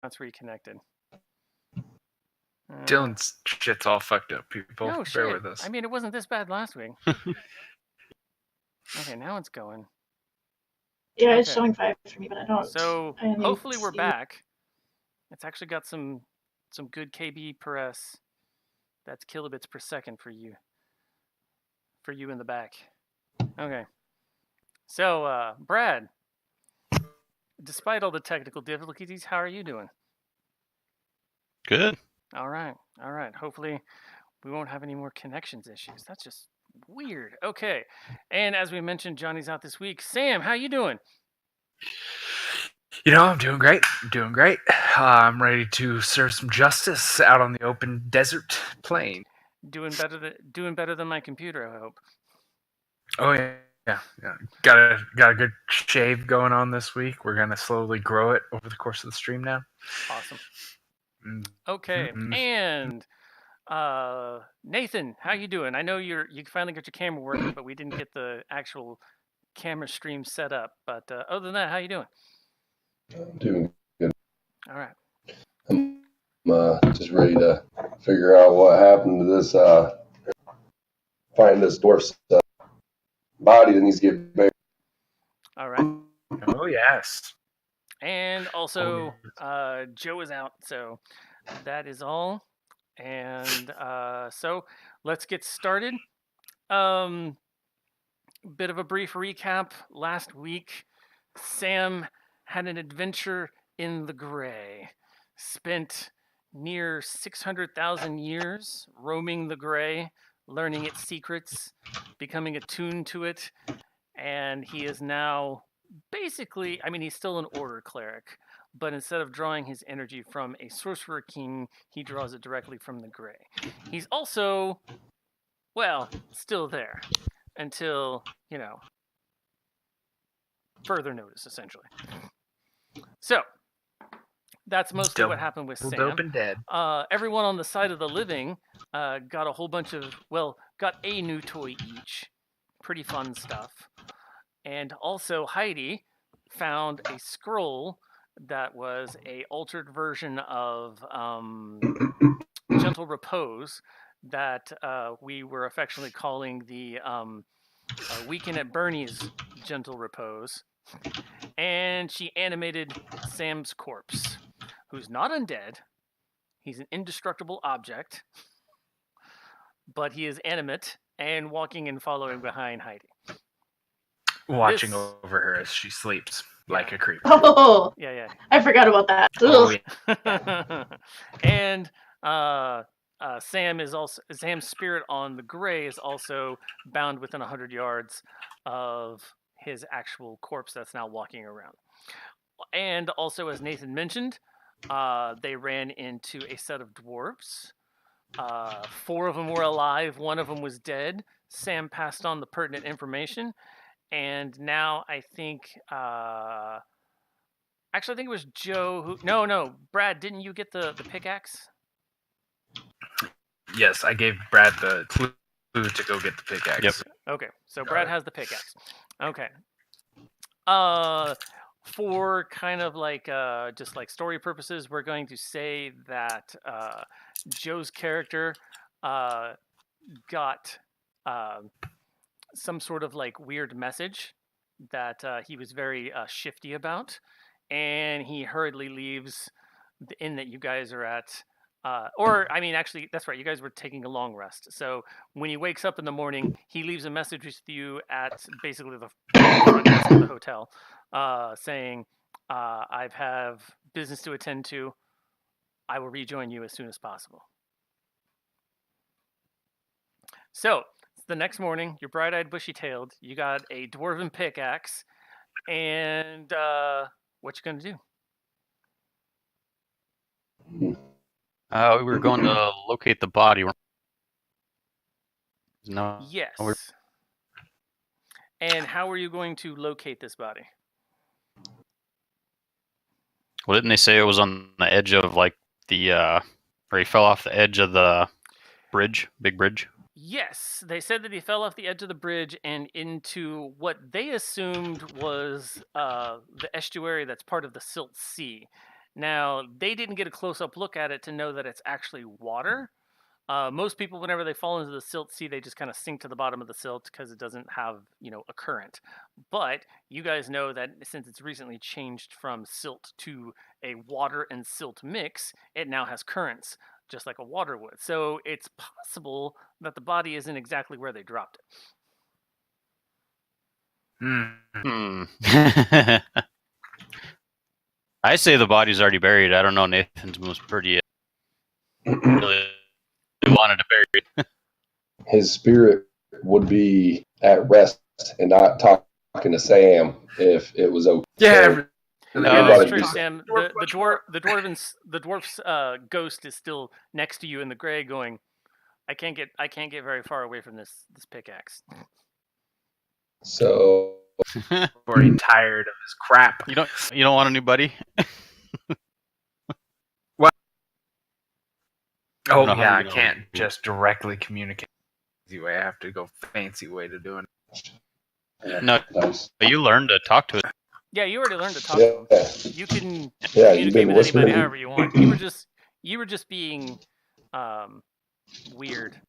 it's reconnected. Dylan's shit's all fucked up, people. No Bear shit. with us. I mean, it wasn't this bad last week. Okay, now it's going. Yeah, it's showing 5 for me, but I don't. So hopefully we're back. It's actually got some good KB per S. That's kilobits per second for you. For you in the back. Okay. So, Brad, despite all the technical difficulties, how are you doing? Good. All right. Hopefully we won't have any more connections issues. That's just weird. Okay. And as we mentioned, Johnny's out this week. Sam, how you doing? I'm doing great. I'm ready to serve some justice out on the open desert plain. Doing better than my computer, I hope. Oh yeah. Got a good shave going on this week. We're gonna slowly grow it over the course of the stream now. Awesome. Okay. And Nathan, how you doing? I know you finally got your camera working, but we didn't get the actual camera stream set up. But other than that, how you doing? I'm doing good. All right. I'm just ready to figure out what happened to this. Find this dwarf's body that needs to get buried. All right. Oh yes. And also, Joe is out, so that is all. And so let's get started. Bit of a brief recap. Last week, Sam had an adventure in the Gray. Spent near 600,000 years roaming the Gray, learning its secrets, becoming attuned to it, and he is now basically, he's still an Order cleric, but instead of drawing his energy from a Sorcerer King, he draws it directly from the Gray. He's also, still there until, further notice, essentially. So, that's mostly what happened with Sam. Dope and dead. Everyone on the side of the living got a whole bunch of, got a new toy each. Pretty fun stuff. And also Heidi found a scroll that was a altered version of Gentle Repose that we were affectionately calling the Weekend at Bernie's Gentle Repose. And she animated Sam's corpse, who's not undead. He's an indestructible object, but he is animate and walking and following behind Heidi. Watching over her as she sleeps like a creeper. Oh, yeah. I forgot about that. Oh, yeah. And Sam's spirit on the Gray is also bound within 100 yards of his actual corpse that's now walking around. And also, as Nathan mentioned, they ran into a set of dwarves. 4 of them were alive, 1 of them was dead. Sam passed on the pertinent information. And now I think, actually I think it was Joe who, no, Brad, didn't you get the pickaxe? Yes, I gave Brad the clue to go get the pickaxe. Yep. Okay, so Brad has the pickaxe. Okay. For kind of like, just like story purposes, we're going to say that Joe's character got some sort of like weird message that he was very shifty about, and he hurriedly leaves the inn that you guys are at. Actually, that's right. You guys were taking a long rest. So when he wakes up in the morning, he leaves a message with you at basically the front desk of the hotel, saying, "I have business to attend to. I will rejoin you as soon as possible." So the next morning, you're bright-eyed, bushy-tailed. You got a dwarven pickaxe, and what you gonna do? We were going to locate the body. No. Yes. And how are you going to locate this body? Well, didn't they say it was on the edge of like the, or he fell off the edge of the bridge, big bridge? Yes, they said that he fell off the edge of the bridge and into what they assumed was the estuary that's part of the Silt Sea. Now, they didn't get a close-up look at it to know that it's actually water. Most people, whenever they fall into the silt sea, they just kind of sink to the bottom of the silt because it doesn't have, a current. But you guys know that since it's recently changed from silt to a water and silt mix, it now has currents, just like a water would. So it's possible that the body isn't exactly where they dropped it. Hmm. I say the body's already buried. I don't know. Nathan's most pretty really wanted to bury it. His spirit would be at rest and not talking to Sam if it was okay. Yeah. No, Yeah, Everybody that's true, just- Sam. The dwarf's ghost is still next to you in the gray, going, I can't get very far away from this pickaxe. So Already tired of his crap. You don't want a new buddy? Oh know how yeah, I you know. can't just directly communicate. Easy way. I have to go fancy way to doing it. No, nice. but you learned to talk to it. Yeah, you already learned to talk to him. Yeah, You can yeah. You've communicate been with anybody listening. however you want. You were just being weird.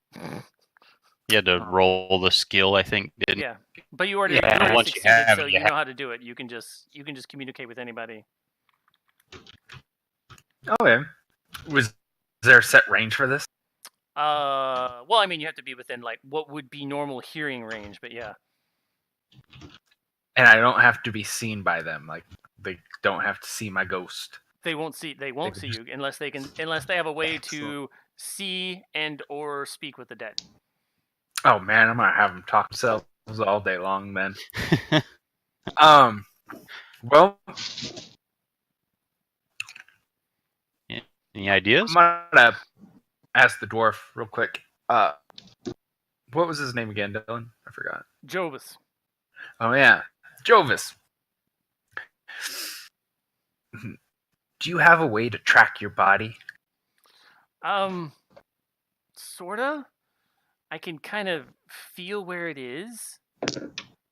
You had to roll the skill, I think. Didn't Yeah, but you already, Yeah, you already once you succeeded, have so it, you you know how to do it. You can just communicate with anybody. Okay. Was there a set range for this? Well, I mean, you have to be within like what would be normal hearing range, but yeah. And I don't have to be seen by them. Like they don't have to see my ghost. They won't see can you unless they have a way to see and or speak with the dead. Oh man, I'm gonna have them talk themselves all day long, then. Well, Any ideas? I'm gonna ask the dwarf real quick. What was his name again, Dylan? I forgot. Jovis. Oh yeah, Jovis. Do you have a way to track your body? Sorta. I can kind of feel where it is,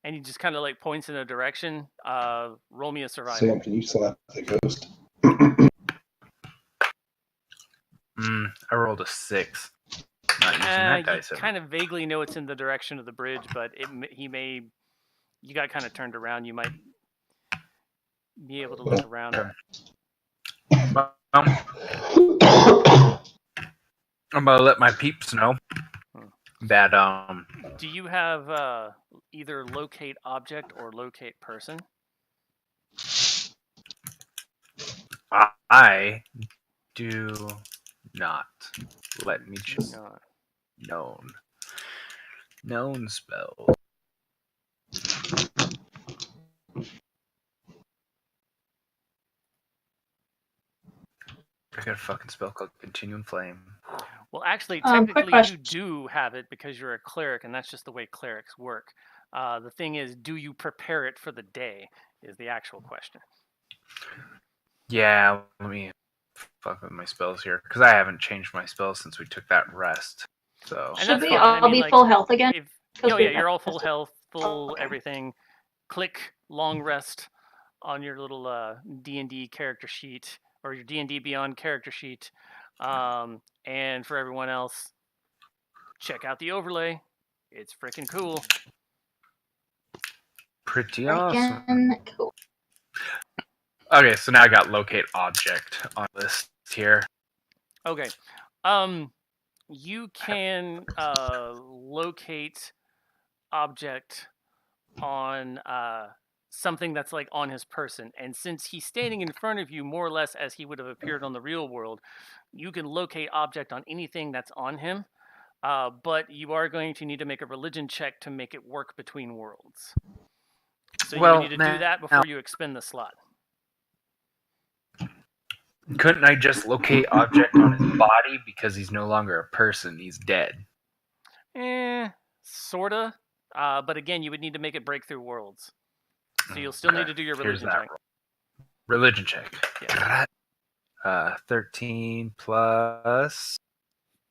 and he just kind of like points in a direction. Roll me a survival. Sam, can you slap the ghost? I rolled a 6. Not using that You dice. kind of vaguely know it's in the direction of the bridge, but you got kind of turned around. You might be able to look around. I'm gonna let my peeps know that Do you have either locate object or locate person? I do not. Let me just known spell. I got a fucking spell called Continuing Flame. Well, actually, Quick technically, you question. do have it because you're a cleric, and that's just the way clerics work. The thing is, do you prepare it for the day? Is the actual question. Yeah, let me fuck with my spells here because I haven't changed my spells since we took that rest. So And Should that's we fine. all I mean, be like, full health again? If, 'Cause oh we yeah, got you're all this. full health, full Okay. everything. Click long rest on your little D&D character sheet or your D&D Beyond character sheet. And for everyone else, check out the overlay. It's freaking cool. pretty awesome. Freaking cool. Okay, so now I got locate object on the list here. Okay. You can locate object on something that's like on his person, and since he's standing in front of you more or less as he would have appeared on the real world, you can locate object on anything that's on him. But you are going to need to make a religion check to make it work between worlds. So you Well, need to do that before you expend the slot. Couldn't I just locate object on his body because he's no longer a person? He's dead. Sorta. But again, you would need to make it break through worlds. So you'll still need to do your Here's religion that check. roll. Religion check. Yeah. 13 plus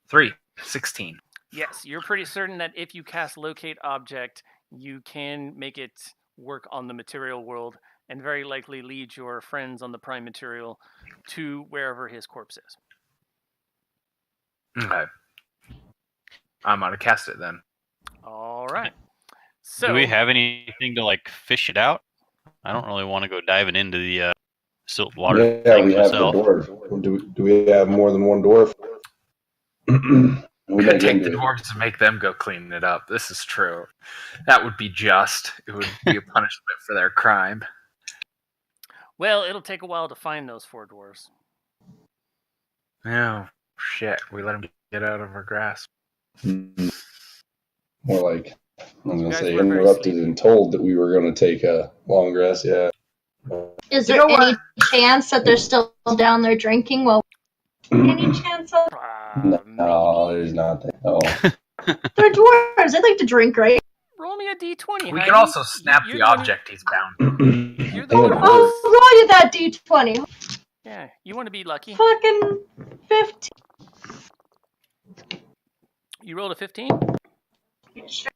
3. 16. Yes, you're pretty certain that if you cast locate object, you can make it work on the material world, and very likely lead your friends on the prime material to wherever his corpse is. Okay. I'm gonna cast it then. All right. So Do we have anything to like fish it out? I don't really want to go diving into the silt water Yeah, thing we have myself. the dwarf. Do we have more than one dwarf? We We could make take him the do it. dwarves and make them go clean it up. This is true. That would be just. It would be a punishment for their crime. Well, it'll take a while to find those 4 dwarves. Oh, shit. We let them get out of our grasp. Mm. More like, I was going to guys say, were very interrupted sleepy. and told that we were going to take a long rest. Yeah. Is You there know any chance that they're still down there drinking? Well, any chance of No, Maybe. there's not that. Oh. they're dwarves? They like to drink, right? Roll me a d20. We Heidi. can also snap You're the one who- object he's bound. You're the Hang one on, who- I'll roll you that d20. Yeah, you want to be lucky. Fucking 15. You rolled a 15? Sure.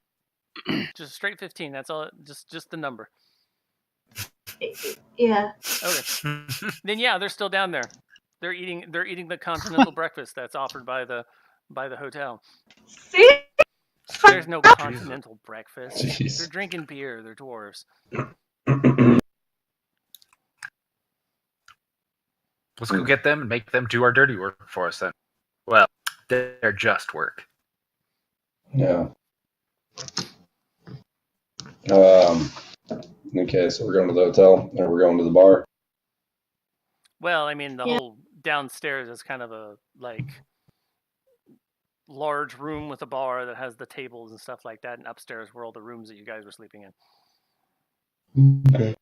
Just a straight 15. That's all. Just the number. Yeah. Okay. Then yeah, they're still down there. They're eating the continental breakfast that's offered by the hotel. See? There's no continental breakfast. Jeez. They're drinking beer. They're dwarves. Let's go get them and make them do our dirty work for us then. Well, they're just work. Yeah. Okay, so we're going to the hotel, or we're going to the bar. Well, I mean, the Yeah. whole downstairs is kind of a large room with a bar that has the tables and stuff like that, and upstairs were all the rooms that you guys were sleeping in. Okay.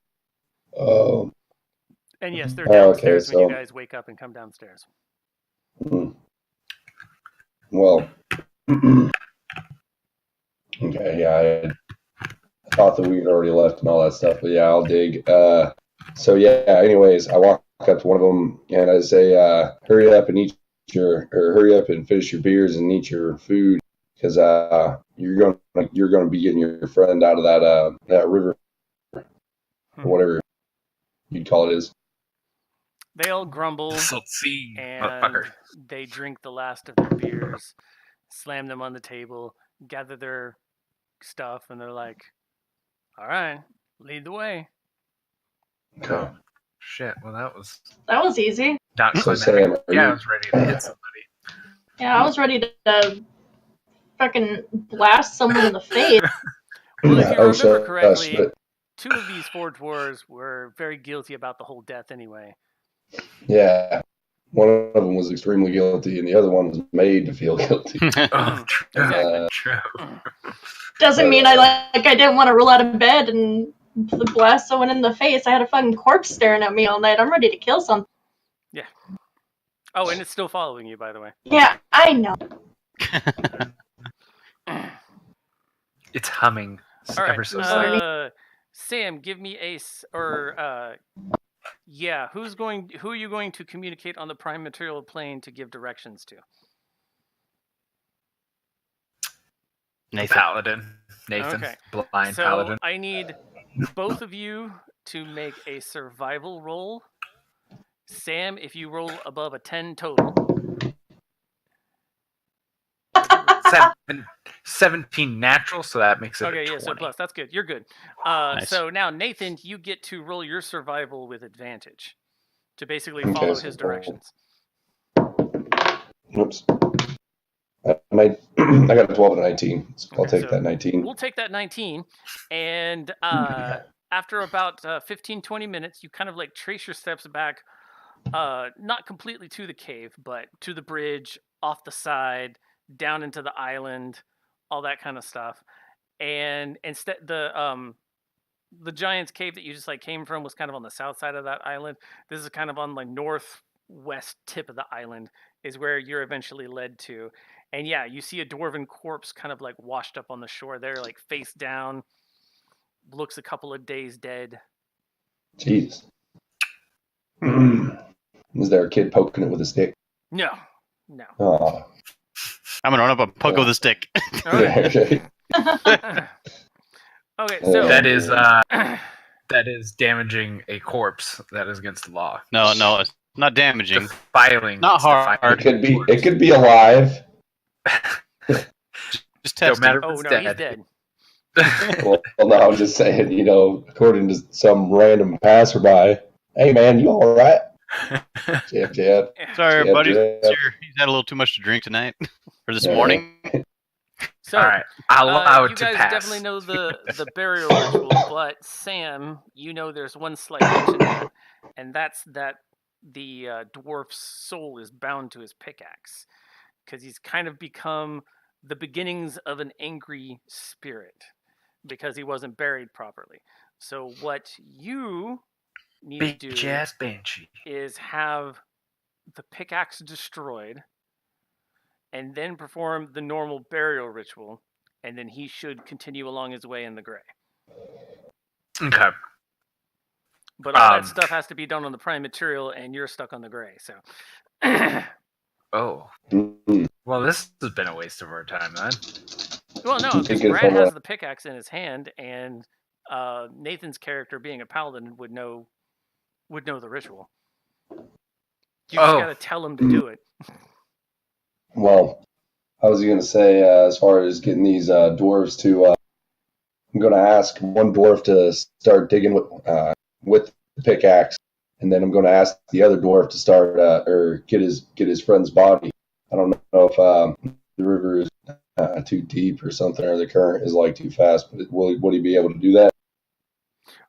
And yes, they're Okay, downstairs when you so- guys wake up and come downstairs. Well. Okay, yeah, I thought that we had already left and all that stuff, but yeah, I'll dig. So yeah, anyways, I walk up to one of them and I say, hurry up and hurry up and finish your beers and eat your food, because you're going to be getting your friend out of that river, or whatever you'd call it is. They all grumble Salty and motherfucker. they drink the last of their beers, slam them on the table, gather their stuff, and they're like, all right, lead the way. Oh, shit. Well, that was That was easy. not So climatic. Sam, are Yeah, I you- was ready to hit somebody. Yeah, I was ready to fucking blast someone in the face. Well, if you Oh, remember shit, correctly, but- 2 of these 4 dwarves were very guilty about the whole death anyway. Yeah. One of them was extremely guilty, and the other one was made to feel guilty. Oh, true. Exactly. True. Doesn't mean I didn't want to roll out of bed and blast someone in the face. I had a fucking corpse staring at me all night. I'm ready to kill something. Oh, and it's still following you, by the way. Yeah, I know. It's humming All right, ever so slightly. Sam, give me yeah. Who are you going to communicate on the prime material plane to give directions to? Nathan. Paladin. Nathan. Okay. Blind So paladin. I need both of you to make a survival roll. Sam, if you roll above a 10 total. 17 natural, so that makes it Okay, a 20. yeah, so plus. That's good. You're good. Nice. So now, Nathan, you get to roll your survival with advantage to basically Okay, follow so his directions. Oops. I got a 12 and a 19, so I'll Okay, take so that 19. We'll take that 19, and after about 15, 20 minutes, you kind of like trace your steps back, not completely to the cave, but to the bridge, off the side, down into the island, all that kind of stuff. And instead, the giant's cave that you just like came from was kind of on the south side of that island. This is kind of on the northwest tip of the island, is where you're eventually led to. And yeah, you see a dwarven corpse kind of like washed up on the shore there, like face down, looks a couple of days dead. Jesus. Is there a kid poking it with a stick? No. Oh. I'm gonna run up and poke with a stick. All right. Okay. Okay, so That is that is damaging a corpse. That is against the law. No, it's not damaging. Defiling. Not it's defiling hard. It could be alive. Just Don't test matter it. if Oh it's no, dead. he's dead. Well, no, I'm just saying, according to some random passerby, hey man, you all right? Jab, jab. Sorry, Jab, buddy. jab. He's had a little too much to drink tonight, or this Yeah. morning. So All right, I'll allow you it to guys pass. definitely know the burial ritual, but Sam, you know there's one slight hitch in that, and that's that the dwarf's soul is bound to his pickaxe, because he's kind of become the beginnings of an angry spirit, because he wasn't buried properly. So what you need to Bitch do ass banshee. is have the pickaxe destroyed, and then perform the normal burial ritual, and then he should continue along his way in the gray. Okay. But all that Um, stuff has to be done on the prime material, and you're stuck on the gray. So, Oh. Mhm. Well, this has been a waste of our time, then. well, no, You because think it's Brad from has a- the pickaxe in his hand, and Nathan's character, being a paladin, would know the ritual. You just Oh. gotta tell him to do it. Well, I was going to say, as far as getting these dwarves to, I'm going to ask one dwarf to start digging with the pickaxe, and then I'm going to ask the other dwarf to start or get his friend's body. I don't know if the river is too deep or something, or the current is like too fast. But would he be able to do that?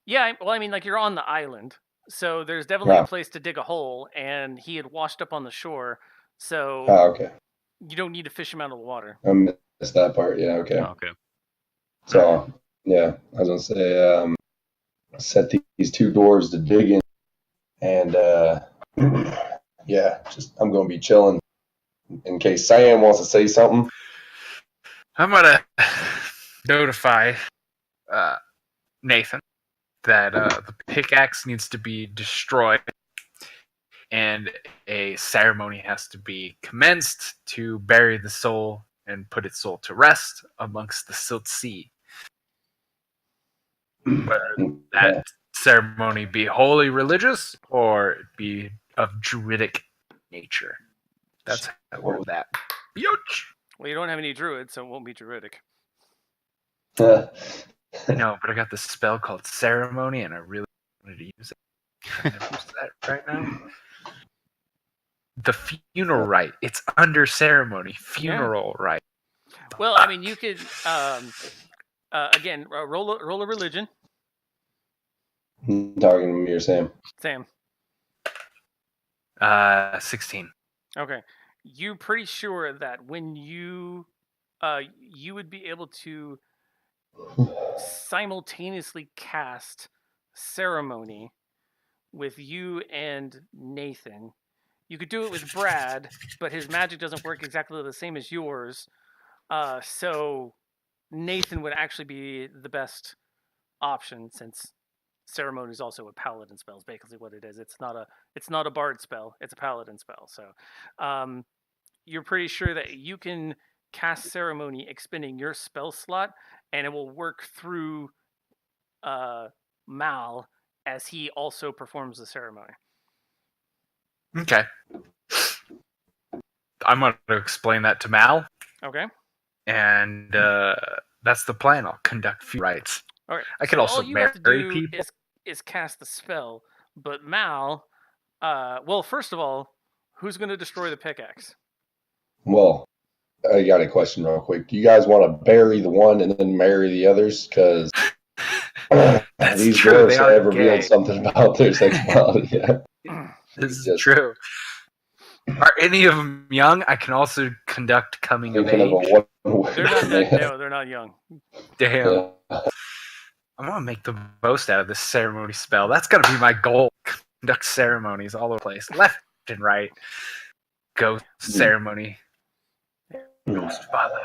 Yeah, well, I mean, like, you're on the island, so there's definitely Yeah. a place to dig a hole, and he had washed up on the shore, so Okay, you don't need to fish him out of the water. I missed that part. Yeah, okay. Okay. So yeah, I was gonna say, set these two dwarves to dig in, and yeah, just I'm gonna be chilling in case Sam wants to say something. I'm gonna notify Nathan that the pickaxe needs to be destroyed, and a ceremony has to be commenced to bury the soul and put its soul to rest amongst the silt sea. Whether that ceremony be wholly religious or it be of druidic nature. That's how I go with that. Yoch! Well, you don't have any druids, so it won't be druidic. No, but I got this spell called ceremony, and I really wanted to use it. Can I use that right now? The funeral rite. It's under ceremony. Funeral rite. Well, I mean, you could again roll a religion, Talking to me or Sam? Sam. 16. Okay, you're pretty sure that when you would be able to simultaneously cast ceremony with you and Nathan. You could do it with Brad, but his magic doesn't work exactly the same as yours. So Nathan would actually be the best option, since ceremony is also a paladin spell. Is basically what it is. It's not a bard spell. It's a paladin spell. So you're pretty sure that you can cast ceremony expending your spell slot, and it will work through Mal as he also performs the ceremony. Okay. I'm going to explain that to Mal, Okay. and that's the plan. I'll conduct few rites. All right. I could so also all you have to marry do people. is cast the spell, but Mal. Well, first of all, who's going to destroy the pickaxe? Well, I got a question real quick. Do you guys want to bury the one and then marry the others? Because That's these true. dwarves They are have revealed gay. something about their sexuality. This is Just true. Are any of them young? I can also conduct coming of thinking of age. a one. They're not that. No, they're not young. Damn. I'm going to make the most out of this ceremony spell. That's going to be my goal. Conduct ceremonies all over the place. Left and right. Ghost ceremony. Ghost father.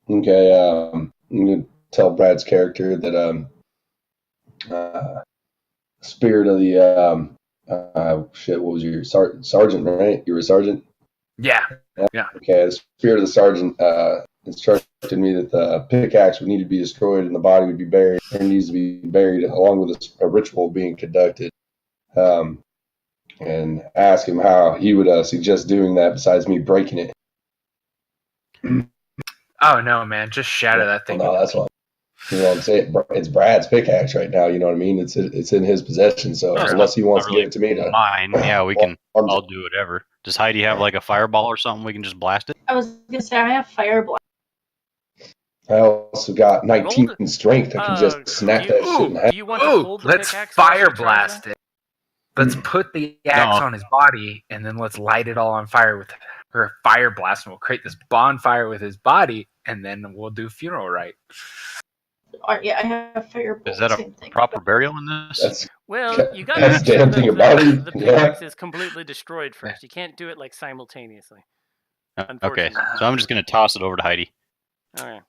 Okay, I'm gonna tell Brad's character that spirit of the shit. What was your sergeant? Right, you were a sergeant. Yeah. Okay, the spirit of the sergeant instructed me that the pickaxe would need to be destroyed and the body would be buried, or needs to be buried along with a ritual being conducted. And ask him how he would suggest doing that besides me breaking it. Oh no, man! Just shatter that thing. No, that's fine. You know what I'm saying? It's Brad's pickaxe right now. You know what I mean? It's in his possession. So It's unless he wants not really to give it to me to mine. Yeah, we can. I'm I'll do whatever. Does Heidi have like a fireball or something? We can just blast it. I was gonna say I have fire blast. I also got 19 strength. I can just snap that shit in half. Do you want to hold the let's pickaxe while fire she tries blast that? it. Let's put the axe No. on his body, and then let's light it all on fire with her fire blast, and we'll create this bonfire with his body, and then we'll do funeral rite. Yeah, I have fire blast. Is that a Same thing. proper burial in this? That's Well, you got to That's make sure damn that thing about it. the Yeah. pickaxe is completely destroyed first. You can't do it like simultaneously. Okay, Unfortunately. so I'm just gonna toss it over to Heidi. Okay.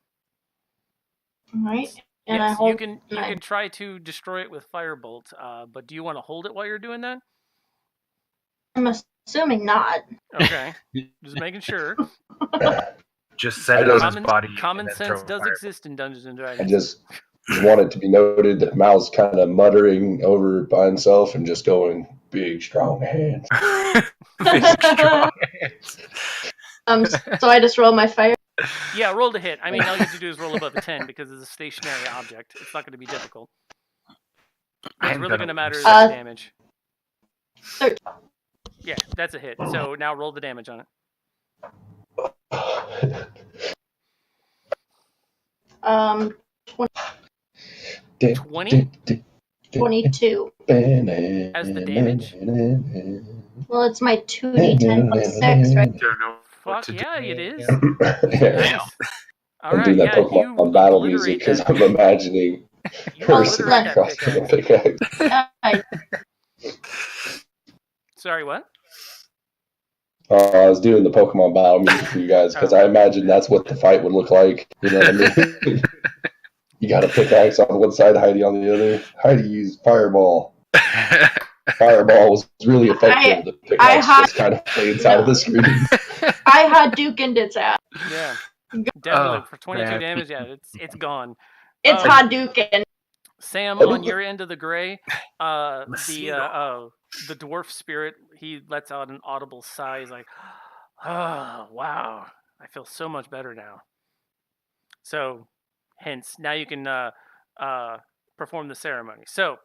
Right? And I Yes, hold. you can try to destroy it with firebolt, but do you want to hold it while you're doing that? I'm assuming not. Okay, just making sure. Just set it on his body. Common and then sense throw does fire. exist in Dungeons and I Dragons. just want it to be noted that Mal's kind of muttering over by himself and just going, big, strong hands. Big, strong hands. So I just roll my fire. Yeah, roll to hit. I mean, all you have to do is roll above a 10 because it's a stationary object. It's not going to be difficult. What's really going to matter is the damage. 13. Yeah, that's a hit. So now roll the damage on it. 20? 22. As the damage? Well, it's my 2d10 plus 6, right? Don't know what Fuck to yeah, do. it is. Yeah. Nice. All I'm right, doing that yeah, you Pokemon battle obliterate music because that. I'm imagining You her obliterate sitting that across from the pickaxe. pickaxe. Sorry, what? I was doing the Pokemon battle music for you guys because I imagine that's what the fight would look like. You know what I mean? You got a pickaxe on one side, Heidi on the other. Heidi used Fireball. Fireball was really effective. The pickaxe just kind of played inside of the screen. I Hadoukened its ass. Yeah, definitely. Oh, For 22 man. damage, yeah, it's gone. It's Hadouken. Sam, on your end of the gray, the dwarf spirit, he lets out an audible sigh. He's like, "Oh, wow, I feel so much better now." So, hence, now you can perform the ceremony. So,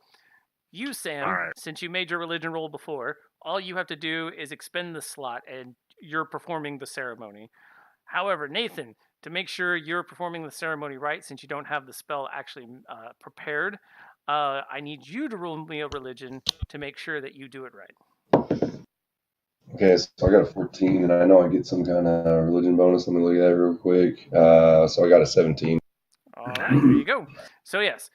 you, Sam, Alright. since you made your religion roll before, all you have to do is expend the slot, and you're performing the ceremony. However, Nathan, to make sure you're performing the ceremony right, since you don't have the spell actually prepared, I need you to roll me a religion to make sure that you do it right. Okay, so I got a 14, and I know I get some kind of religion bonus. Let me look at that real quick. So I got a 17. All right, there you go. So yes,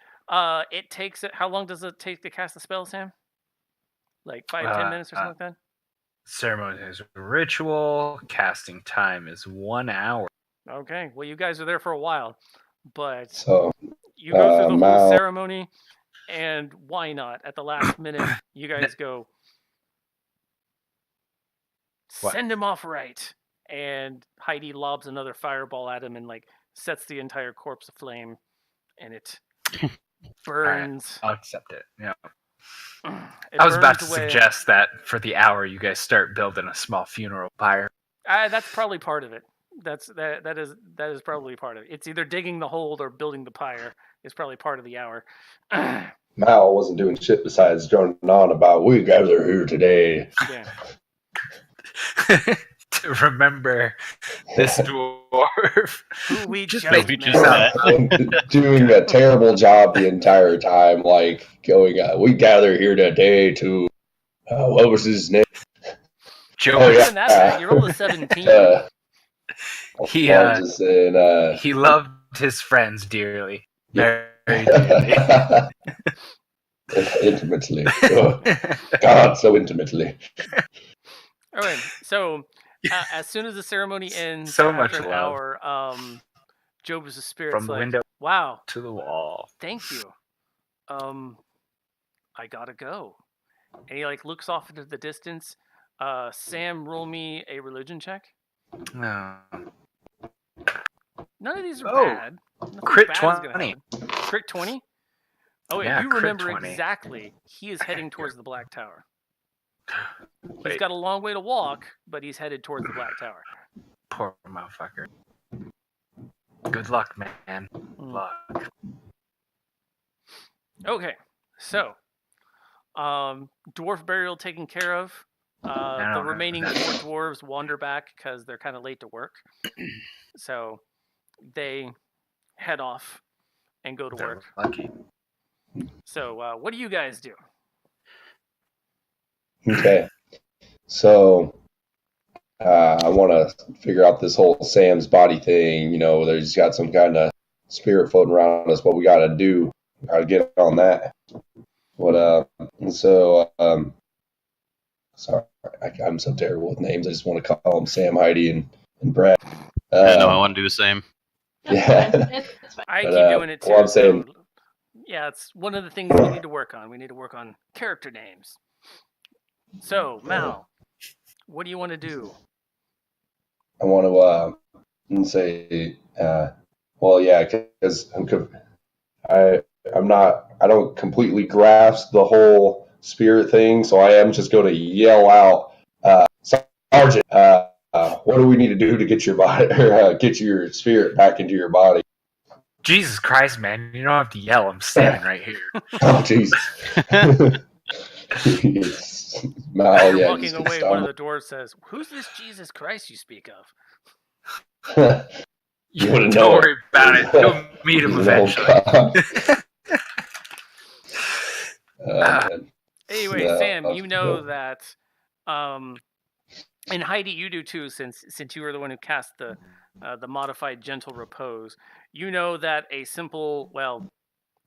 it takes it. How long does it take to cast the spell, Sam? Like 5-10 minutes or something like that? Ceremony is ritual. Casting time is 1 hour. Okay, well, you guys are there for a while, but So you go through the whole Mal- ceremony, and why not? At the last minute, you guys go, What? send him off right. And Heidi lobs another fireball at him and like sets the entire corpse aflame, and it burns. I'll accept it. Yeah. It I was about to burns away. suggest that for the hour you guys start building a small funeral pyre. That's probably part of it. That is probably part of it. It's either digging the hole or building the pyre is probably part of the hour. Mal wasn't doing shit besides droning on about we gather here today. Yeah. To remember this dwarf. Who we Just just make we met. just met. And doing a terrible job the entire time, like going, we gather here today to, what was his name? Joe. Oh, yeah. Even that bad. You rolled a 17. He just saying, he loved his friends dearly. Very dearly. intimately. Oh, God, so intimately. All right. So as soon as the ceremony ends, So after much an love. hour, Job's spirit's From the like, window wow, to the wall. thank you. I gotta go. And he like looks off into the distance. Sam, roll me a religion check. No. None of these are Oh, bad. Nothing crit bad is gonna 20. happen. Crit 20? Oh, wait, Yeah, you crit remember 20. exactly. He is heading towards the Black Tower. He's Wait, got a long way to walk, but he's headed towards the Black Tower. poor motherfucker. Good luck, man. Good Mm. luck. Okay, so dwarf burial taken care of. I The don't know remaining that. 4 dwarves wander back because they're kind of late to work. So they head off and go to They're work. lucky. So what do you guys do? Okay. So I want to figure out this whole Sam's body thing. You know, there's got some kind of spirit floating around us. What we got to do? Got to get on that. Sorry, I'm so terrible with names. I just want to call them Sam, Heidi, and Brad. I know I want to do the same. That's Yeah. fine. It's fine. I But, keep doing it too. well, I'm saying- so, yeah, it's one of the things we need to work on. We need to work on character names. So, Mal, what do you want to do? I want to say, well, yeah, because I don't completely grasp the whole spirit thing, so I am just going to yell out, Sergeant, what do we need to do to get your body, get your spirit back into your body? Jesus Christ, man! You don't have to yell. I'm standing right here. Oh, Jesus. Mal, As you're yeah, walking just away, one of the dwarves says, "Who's this Jesus Christ you speak of?" You wouldn't Don't know worry about it. You'll meet him He's an old eventually. cop. Man. Anyway, No, Sam, you know no. that, and Heidi, you do too, since you were the one who cast the modified gentle repose. You know that a simple, well,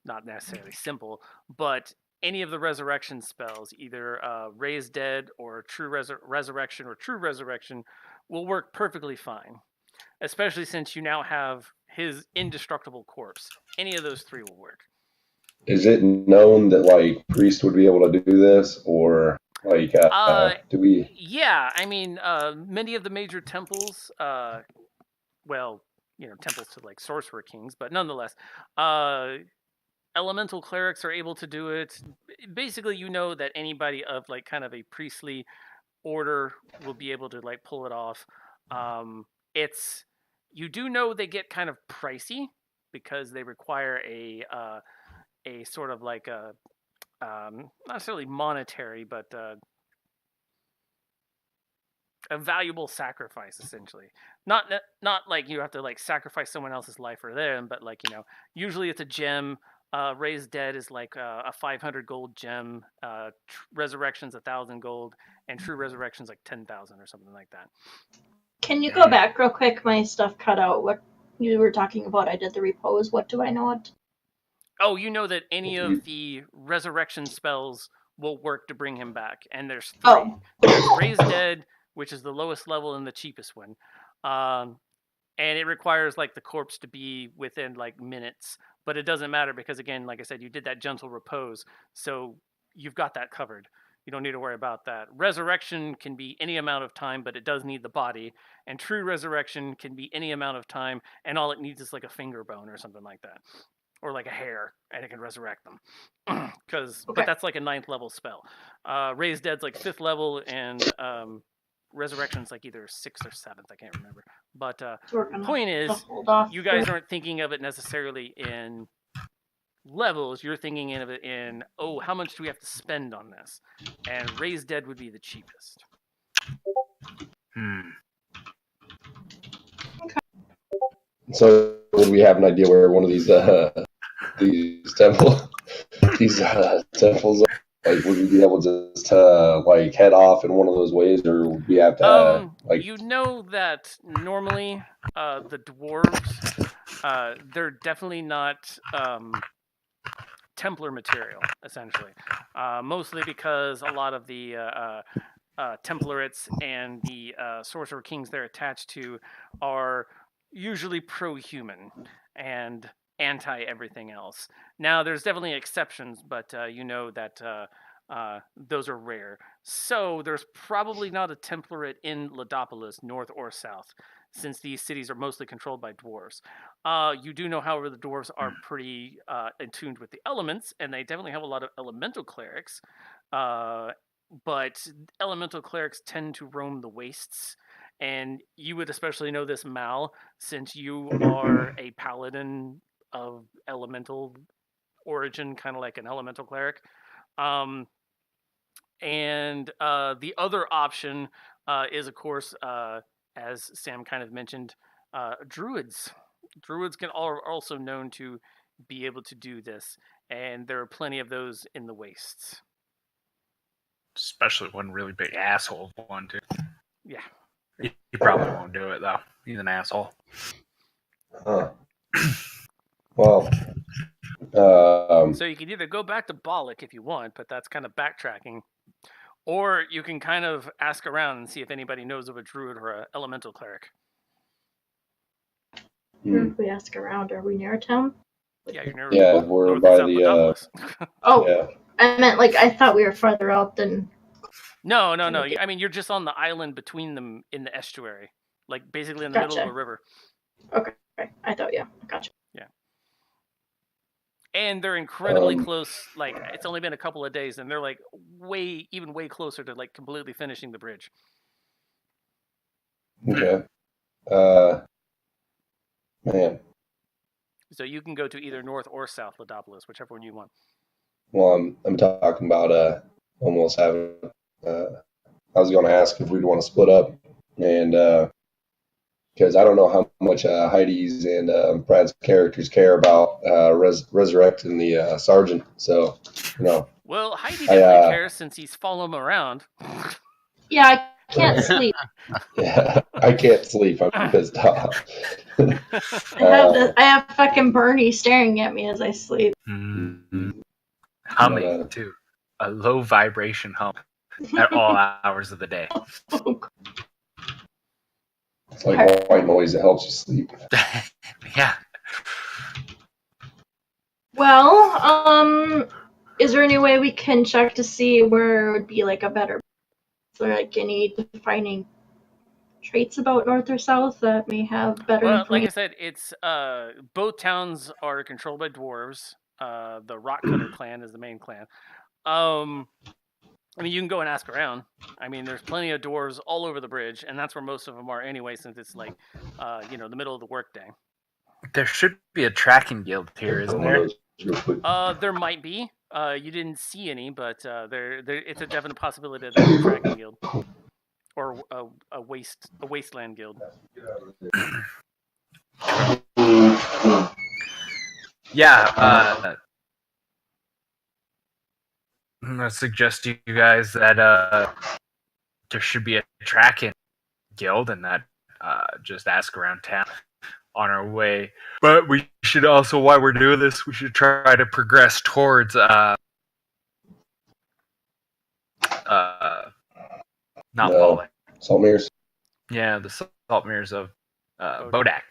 not necessarily simple, but any of the resurrection spells, either raise dead or true resurrection or true resurrection, will work perfectly fine. Especially since you now have his indestructible corpse. Any of those 3 will work. Is it known that like priests would be able to do this, or like do we? Yeah, I mean, many of the major temples, well, temples to like sorcerer kings, but nonetheless, elemental clerics are able to do it. Basically, you know that anybody of like kind of a priestly order will be able to like pull it off. It's you do know they get kind of pricey because they require a sort of like a not necessarily monetary, but a valuable sacrifice essentially. Not like you have to like sacrifice someone else's life for them, but like usually it's a gem. Raised Dead is like a 500 gold gem. Resurrection's 1,000 gold, and True Resurrection's like 10,000 or something like that. Can you go back real quick? My stuff cut out. What you were talking about? I did the repose. What do I know it? Oh, you know that any of the resurrection spells will work to bring him back, and there's 3. Oh. There's Raised Dead, which is the lowest level and the cheapest one, and it requires like the corpse to be within like minutes. But it doesn't matter because again, like I said, you did that gentle repose, so you've got that covered. You don't need to worry about that. Resurrection can be any amount of time, but it does need the body. And true resurrection can be any amount of time, and all it needs is like a finger bone or something like that, or like a hair, and it can resurrect them. But that's like a 9th level spell. Raised Dead's like 5th level, and Resurrection's like either 6th or 7th. I can't remember. But point is, you guys aren't thinking of it necessarily in levels. You're thinking of it in, oh, how much do we have to spend on this? And Raised Dead would be the cheapest. So would we have an idea where one of these temples are? Like, would we be able to just like head off in one of those ways, or would we have to like? You know that normally the dwarves, they're definitely not Templar material, essentially. Mostly because a lot of the Templarates and the Sorcerer Kings they're attached to are usually pro-human and anti everything else. Now, there's definitely exceptions, but you know that Those are rare. So there's probably not a template in Ladopolis, north or south, since these cities are mostly controlled by dwarves. You do know, however, the dwarves are pretty attuned with the elements, and they definitely have a lot of elemental clerics. But elemental clerics tend to roam the wastes, and you would especially know this, Mal, since you are a paladin of elemental origin, kind of like an elemental cleric. And the other option is, of course, as Sam kind of mentioned, druids. Druids are also known to be able to do this, and there are plenty of those in the wastes. Especially one really big asshole one, too. Yeah. He probably won't do it, though. He's an asshole. Huh. Well, So you can either go back to Bollock if you want, but that's kind of backtracking. Or you can kind of ask around and see if anybody knows of a druid or an elemental cleric. If we ask around, are we near a town? Yeah, you're near yeah, we're north by and the. south Ladopolis. Oh, Yeah. I meant like I thought we were farther out than. No. Okay. I mean, you're just on the island between them in the estuary, like basically in the middle of Gotcha. a river. Okay, I thought gotcha. And they're incredibly close. Like, it's only been a couple of days, and they're like way closer to like completely finishing the bridge. Okay. Man. So you can go to either north or south Ladopolis, whichever one you want. Well, I'm talking about almost having. I was going to ask if we'd want to split up, and because I don't know how much Heidi's and Brad's characters care about resurrecting the sergeant. So, Well, Heidi definitely cares since he's following him around. Yeah, I can't sleep. Yeah, I can't sleep. I'm pissed off. I have fucking Bernie staring at me as I sleep. Mm-hmm. Humming, too. A low vibration hum at all hours of the day. It's like white noise that helps you sleep. Yeah. Well, is there any way we can check to see where it would be like a better, or like any defining traits about north or south that may have better Well, information? like I said, it's both towns are controlled by dwarves. The Rockcutter clan is the main clan. I mean, you can go and ask around. I mean, there's plenty of dwarves all over the bridge, and that's where most of them are anyway, since it's like, the middle of the workday. There should be a tracking guild here, isn't there? There might be. You didn't see any, but there, it's a definite possibility that there's a tracking guild or a wasteland guild. Yeah. I'm gonna suggest to you guys that there should be a tracking guild, and that just ask around town on our way. But we should also, while we're doing this, we should try to progress towards not Pollock. Saltmere's. Yeah, the Saltmere's of Bodak.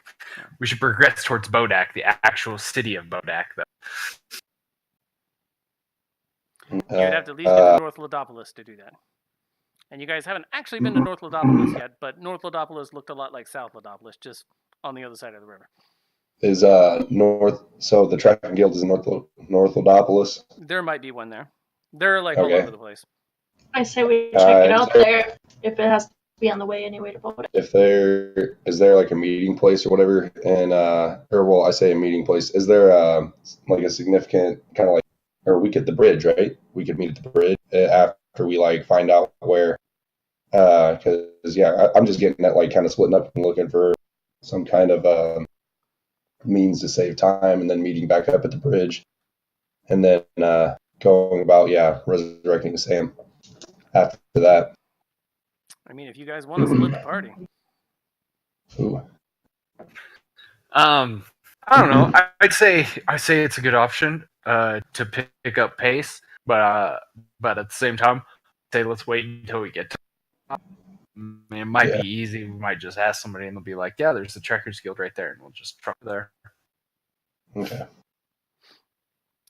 We should progress towards Bodak, the actual city of Bodak, though. You'd have to at least get to North Ladopolis to do that. And you guys haven't actually been to North Ladopolis yet, but North Ladopolis looked a lot like South Ladopolis, just on the other side of the river. Is north? So the tracking guild is in North Ladopolis. There might be one there. They're like all over the place. I say we check it out there if it has to be on the way anyway to vote. If there is there like a meeting place or whatever, and I say a meeting place. Is there like a significant kind of like, or we could the bridge, right? We could meet at the bridge after we like find out where. Because I'm just getting that like kind of splitting up and looking for some kind of means to save time, and then meeting back up at the bridge, and then going about resurrecting Sam after that. I mean, if you guys want to split the party. Ooh. I don't know. I say it's a good option to pick up pace, but at the same time, say let's wait until we get to. I mean, it might be easy. We might just ask somebody, and they'll be like, "Yeah, there's the Trekkers Guild right there," and we'll just truck there. Okay.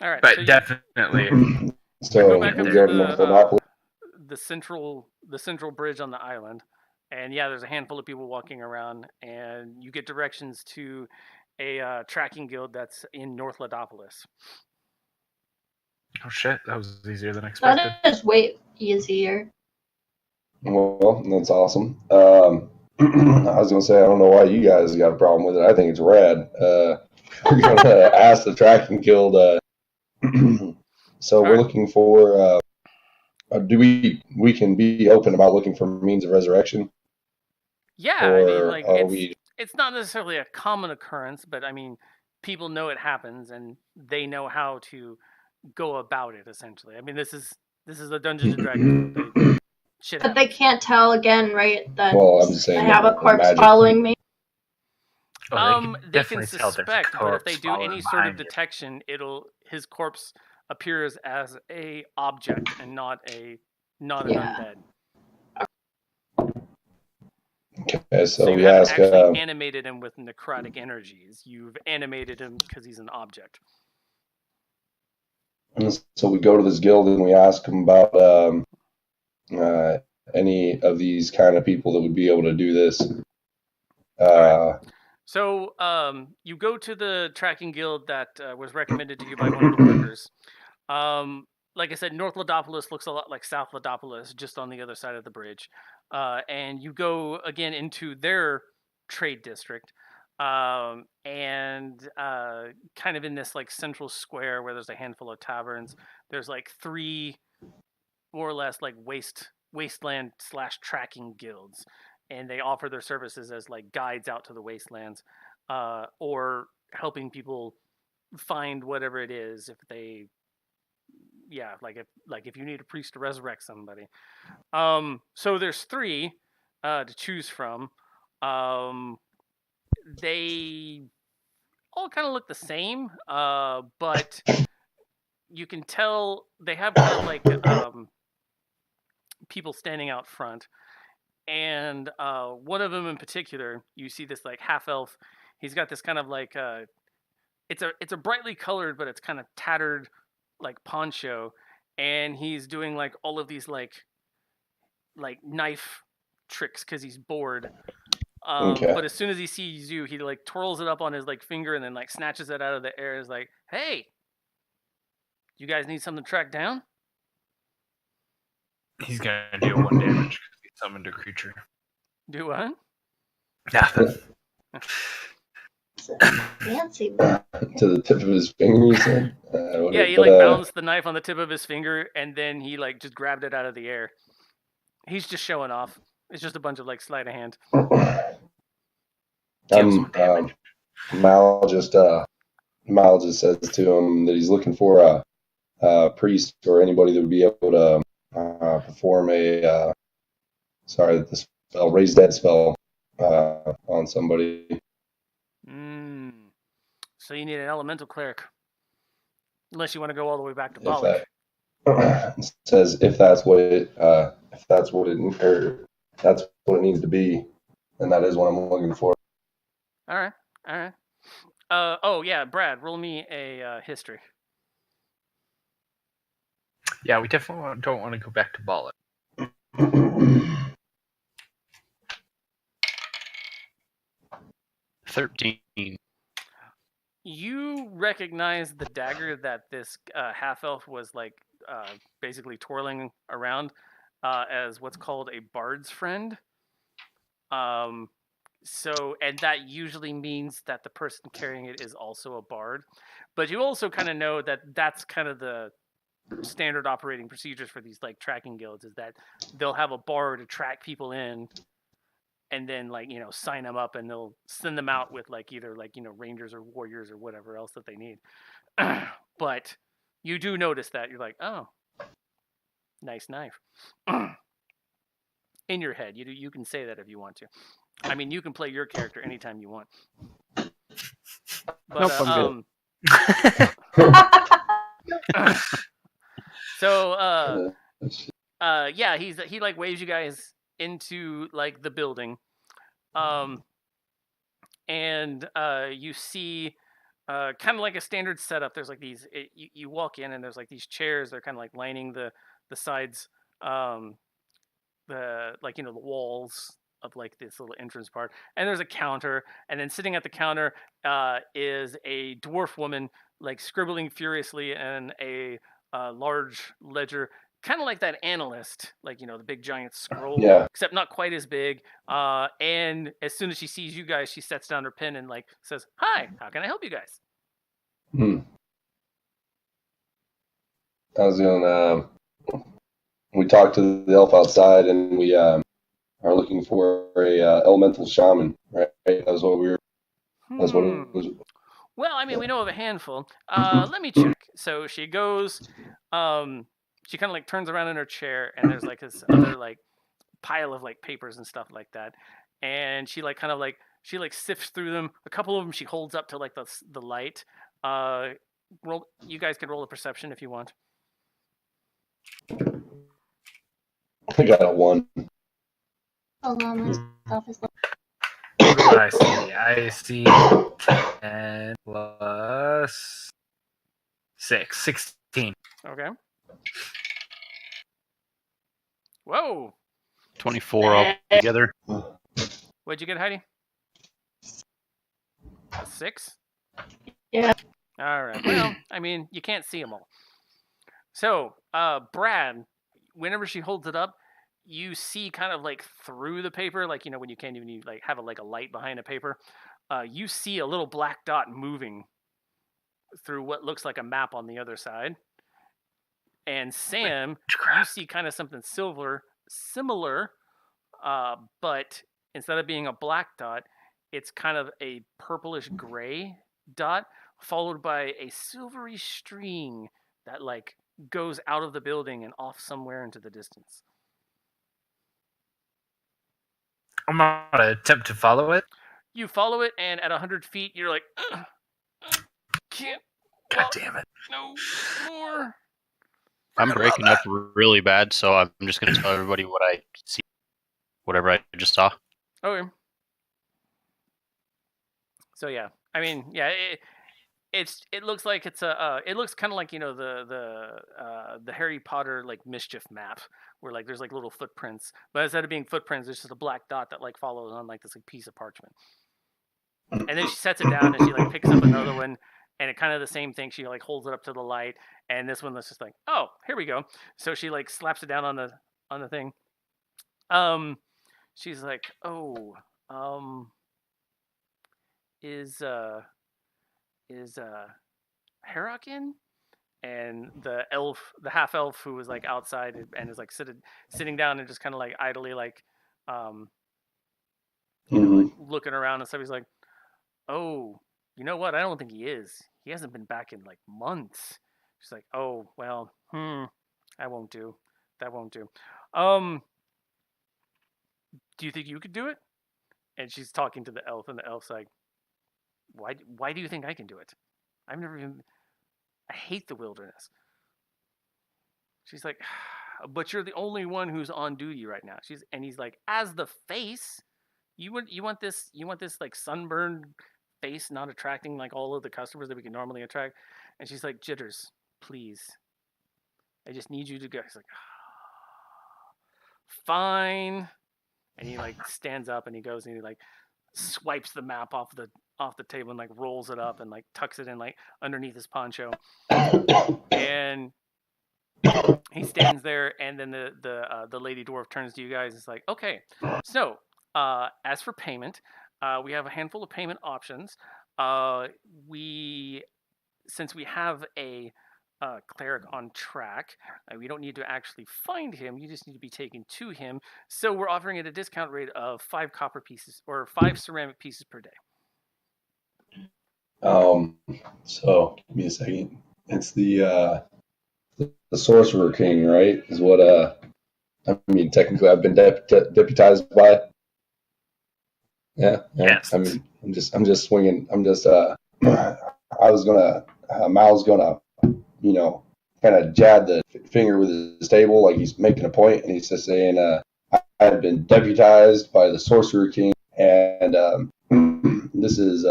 All right, but definitely, So Go back we up go to to Northopolis. the central bridge on the island, and yeah, there's a handful of people walking around, and you get directions to a tracking guild that's in North Ladopolis. Oh shit, that was easier than expected. That is way easier. Well, that's awesome. I was gonna say I don't know why you guys got a problem with it. I think it's rad. We're gonna ask the tracking guild. So we're Alright. looking for. Do we can be open about looking for means of resurrection, Yeah, I mean, or like are we? it's not necessarily a common occurrence, but I mean, people know it happens, and they know how to go about it. Essentially, I mean, this is a Dungeons and Dragons world. Shit But they happens. can't tell again, right? That Well, I'm just saying. I have a the corpse magic. following me. Oh, They can definitely tell there's a suspect, but if they corpse do any following sort of behind you. detection, his corpse appears as a object and not an Yeah. undead. Okay, So so you we haven't ask. actually animated him with necrotic energies. You've animated him because he's an object. So we go to this guild and we ask them about any of these kind of people that would be able to do this. So you go to the tracking guild that was recommended to you by one of the workers. Like I said, North Ladopolis looks a lot like South Ladopolis, just on the other side of the bridge. And you go again into their trade district, and kind of in this like central square where there's a handful of taverns. There's like 3 more or less like wasteland / tracking guilds, and they offer their services as like guides out to the wastelands, or helping people find whatever it is if they like if you need a priest to resurrect somebody. So there's 3 to choose from. They all kind of look the same, but you can tell they have kind of like people standing out front, and one of them in particular, you see this like half elf. He's got this kind of like it's a brightly colored, but it's kind of tattered like poncho, and he's doing like all of these like knife tricks because he's bored. Okay. But as soon as he sees you, he like twirls it up on his like finger and then like snatches it out of the air. Is like, hey, you guys need something to track down? He's gonna deal 1 damage because he summoned a creature. Do what? Nothing. Fancy. To the tip of his finger, you said? Yeah, he like balanced the knife on the tip of his finger, and then he like just grabbed it out of the air. He's just showing off. It's just a bunch of like sleight of hand. Mal just says to him that he's looking for a priest or anybody that would be able to perform the spell, raise dead spell on somebody. So you need an elemental cleric, unless you want to go all the way back to If Bollock. it says if that's what it needs to be, then that is what I'm looking for. All right. Oh yeah, Brad, roll me a history. Yeah, we definitely don't want to go back to Bala. 13. You recognize the dagger that this half elf was like basically twirling around as what's called a bard's friend. So, and that usually means that the person carrying it is also a bard. But you also kind of know that that's kind of the standard operating procedures for these like tracking guilds, is that they'll have a bard to track people in, and then like sign them up, and they'll send them out with like either like rangers or warriors or whatever else that they need. But you do notice that you're like, oh, nice knife. In your head, you can say that if you want to. I mean, you can play your character anytime you want. But Nope, I'm good. So yeah, he like waves you guys into like the building, and you see kind of like a standard setup. There's like these. You walk in and there's like these chairs. They're kind of like lining the sides, the like the walls of like this little entrance part. And there's a counter, and then sitting at the counter is a dwarf woman like scribbling furiously in a large ledger. Kind of like that analyst, like the big giant scroll, Yeah. except not quite as big. And as soon as she sees you guys, she sets down her pen and like says, "Hi, how can I help you guys?" I was gonna. We talked to the elf outside, and we are looking for a elemental shaman. Right? That was what we were. That's what it was. Well, I mean, we know of a handful. Let me check. So she goes. She kind of like turns around in her chair, and there's like this other like pile of like papers and stuff like that. And she like kind of like she like sifts through them. A couple of them she holds up to like the light. Roll. You guys can roll a perception if you want. I got a 1. Hold on, my stuff is. What do I see? I see 10 plus 6. 16. Okay. Whoa. 24 altogether. What'd you get, Heidi? A 6? Yeah. All right. Well, I mean, you can't see them all. So, Brad, whenever she holds it up, you see kind of like through the paper, like when you can't even like have a light behind a paper. You see a little black dot moving through what looks like a map on the other side. And Sam, you see kind of something similar, but instead of being a black dot, it's kind of a purplish gray dot, followed by a silvery string that like goes out of the building and off somewhere into the distance. I'm gonna attempt to follow it. You follow it, and at 100 feet, you're like, can't. God damn it! No more. I'm breaking up really bad, so I'm just going to tell everybody what I see, whatever I just saw. Okay. So yeah, I mean, yeah, it looks like it's it looks kind of like the Harry Potter like mischief map where like there's like little footprints, but instead of being footprints, there's just a black dot that like follows on like this like piece of parchment. And then she sets it down and she like picks up another one, and it kind of the same thing. She like holds it up to the light, and this one was just like, oh, here we go. So she like slaps it down on the thing. She's like, oh, is Herok in? And the half elf who was like outside and is like sitting down and just kind of like idly like like looking around and stuff. He's like, oh, you know what? I don't think he is. He hasn't been back in like months. She's like, oh well, that won't do. That won't do. Do you think you could do it? And she's talking to the elf, and the elf's like, why do you think I can do it? I've never even. I hate the wilderness. She's like, but you're the only one who's on duty right now. He's like, as the face, you want this like sunburned face not attracting like all of the customers that we can normally attract. And she's like, Jitters, please. I just need you to go. He's like, fine. And he like stands up and he goes and he like swipes the map off the table and like rolls it up and like tucks it in like underneath his poncho. And he stands there, and then the lady dwarf turns to you guys and is like, okay, so as for payment, we have a handful of payment options. Since we have a cleric on track, we don't need to actually find him. You just need to be taken to him. So we're offering it a discount rate of 5 copper pieces or 5 ceramic pieces per day. So give me a second. It's the sorcerer king, right? Is what I mean, technically I've been deputized by. Yeah. Yes. I mean, I'm just swinging. I'm just Mal's gonna kind of jab the finger with his table like he's making a point, and he's just saying, I have been deputized by the sorcerer king, and this is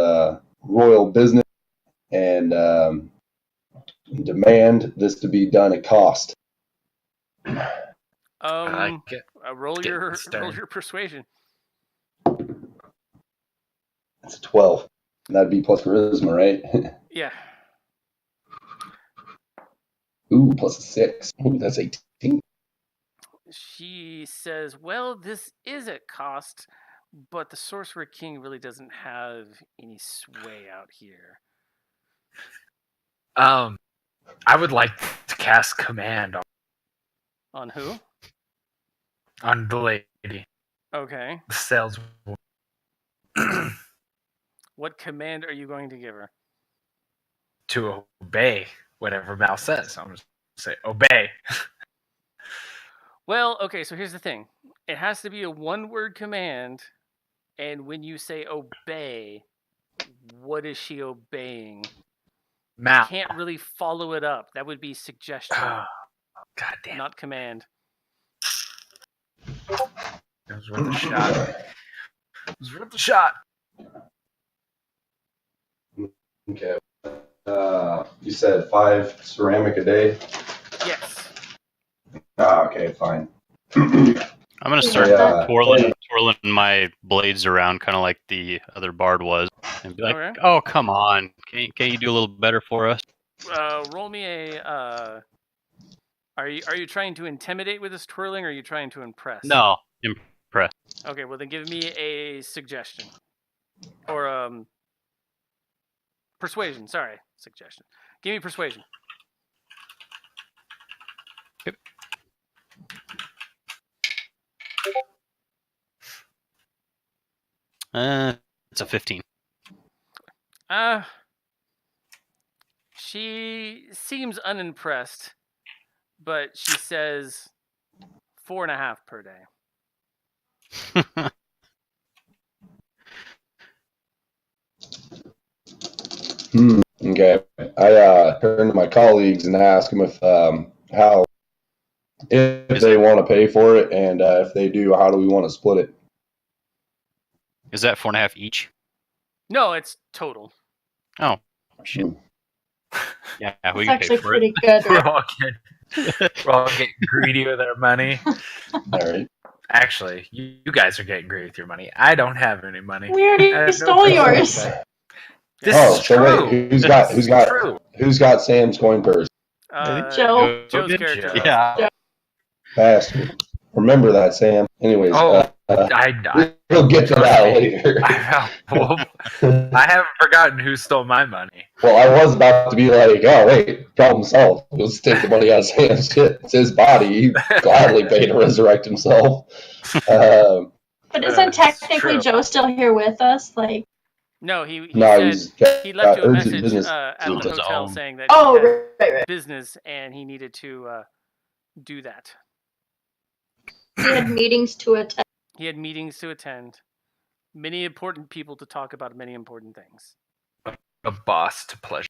royal business, and demand this to be done at cost. I like it. Roll Getting your stern. persuasion. It's a 12. That'd be plus charisma, right? Yeah. Ooh, plus a 6. Ooh, that's 18. She says, "Well, this is at cost, but the Sorcerer King really doesn't have any sway out here." I would like to cast command On who? on the lady, Okay. the saleswoman. What command are you going to give her? To obey whatever Mal says. I'm just gonna say obey. Well, okay, so here's the thing. It has to be a one-word command, and when you say obey, what is she obeying? Mal. Can't really follow it up. That would be suggestion, Oh, God damn. not command. It was worth a shot. It was worth a shot. Okay. You said 5 ceramic a day? Yes. Okay, fine. I'm gonna start Yeah. twirling my blades around, kind of like the other bard was, and be like, Okay. "Oh, come on! Can't you do a little better for us?" Roll me a. Are you trying to intimidate with this twirling, or are you trying to impress? No, impress. Okay, well then give me a suggestion, or persuasion. Sorry, suggestion. Give me persuasion. Yep. It's a 15. She seems unimpressed, but she says 4.5 per day. Okay. I turn to my colleagues and ask them if they want to pay for it, and if they do, how do we want to split it? Is that 4.5 each? No, it's total. Oh, shit. Yeah, we It's can pay actually for pretty it. good. We're all getting greedy with our money. All right. Actually, you guys are getting greedy with your money. I don't have any money. We I already have no stole proof of yours. that. This Oh, is so true. wait, This is true. who's got Sam's coin purse? Joe. Joe's did? character. Joe. Yeah. Bastard. Remember that, Sam. Anyways, Oh, I we'll get to trust that me. later. I haven't forgotten who stole my money. Well, I was about to be like, oh, wait, problem solved. Let's take the money out of Sam's shit. It's his body. He gladly paid to resurrect himself. But isn't That's technically true. Joe still here with us? Like, No, he no, said he left you a urgent message business. at the His hotel own. saying that oh, he had right. business and he needed to do that. He had meetings to attend. He had meetings to attend, many important people to talk about many important things. A boss to pleasure.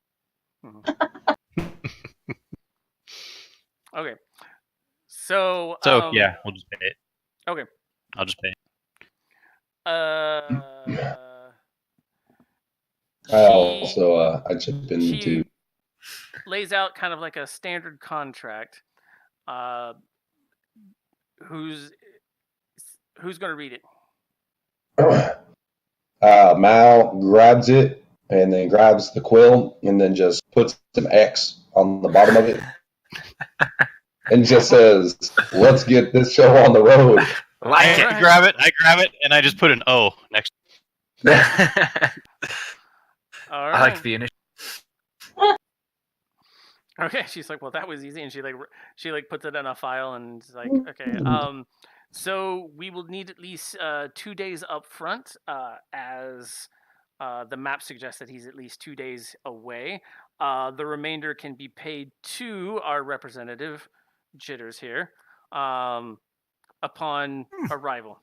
Okay, so Yeah, we'll just pay it. Okay. I'll just pay it. I chip in she too. lays out kind of like a standard contract. Who's going to read it? Mal grabs it and then grabs the quill and then just puts an X on the bottom of it and just says, "Let's get this show on the road." I grab it, and I just put an O next. All right. I like the initial. Okay, she's like, well, that was easy, and she puts it in a file, and it's like, okay, so we will need at least 2 days up front, as the map suggests that he's at least 2 days away. The remainder can be paid to our representative, Jitters here, upon arrival.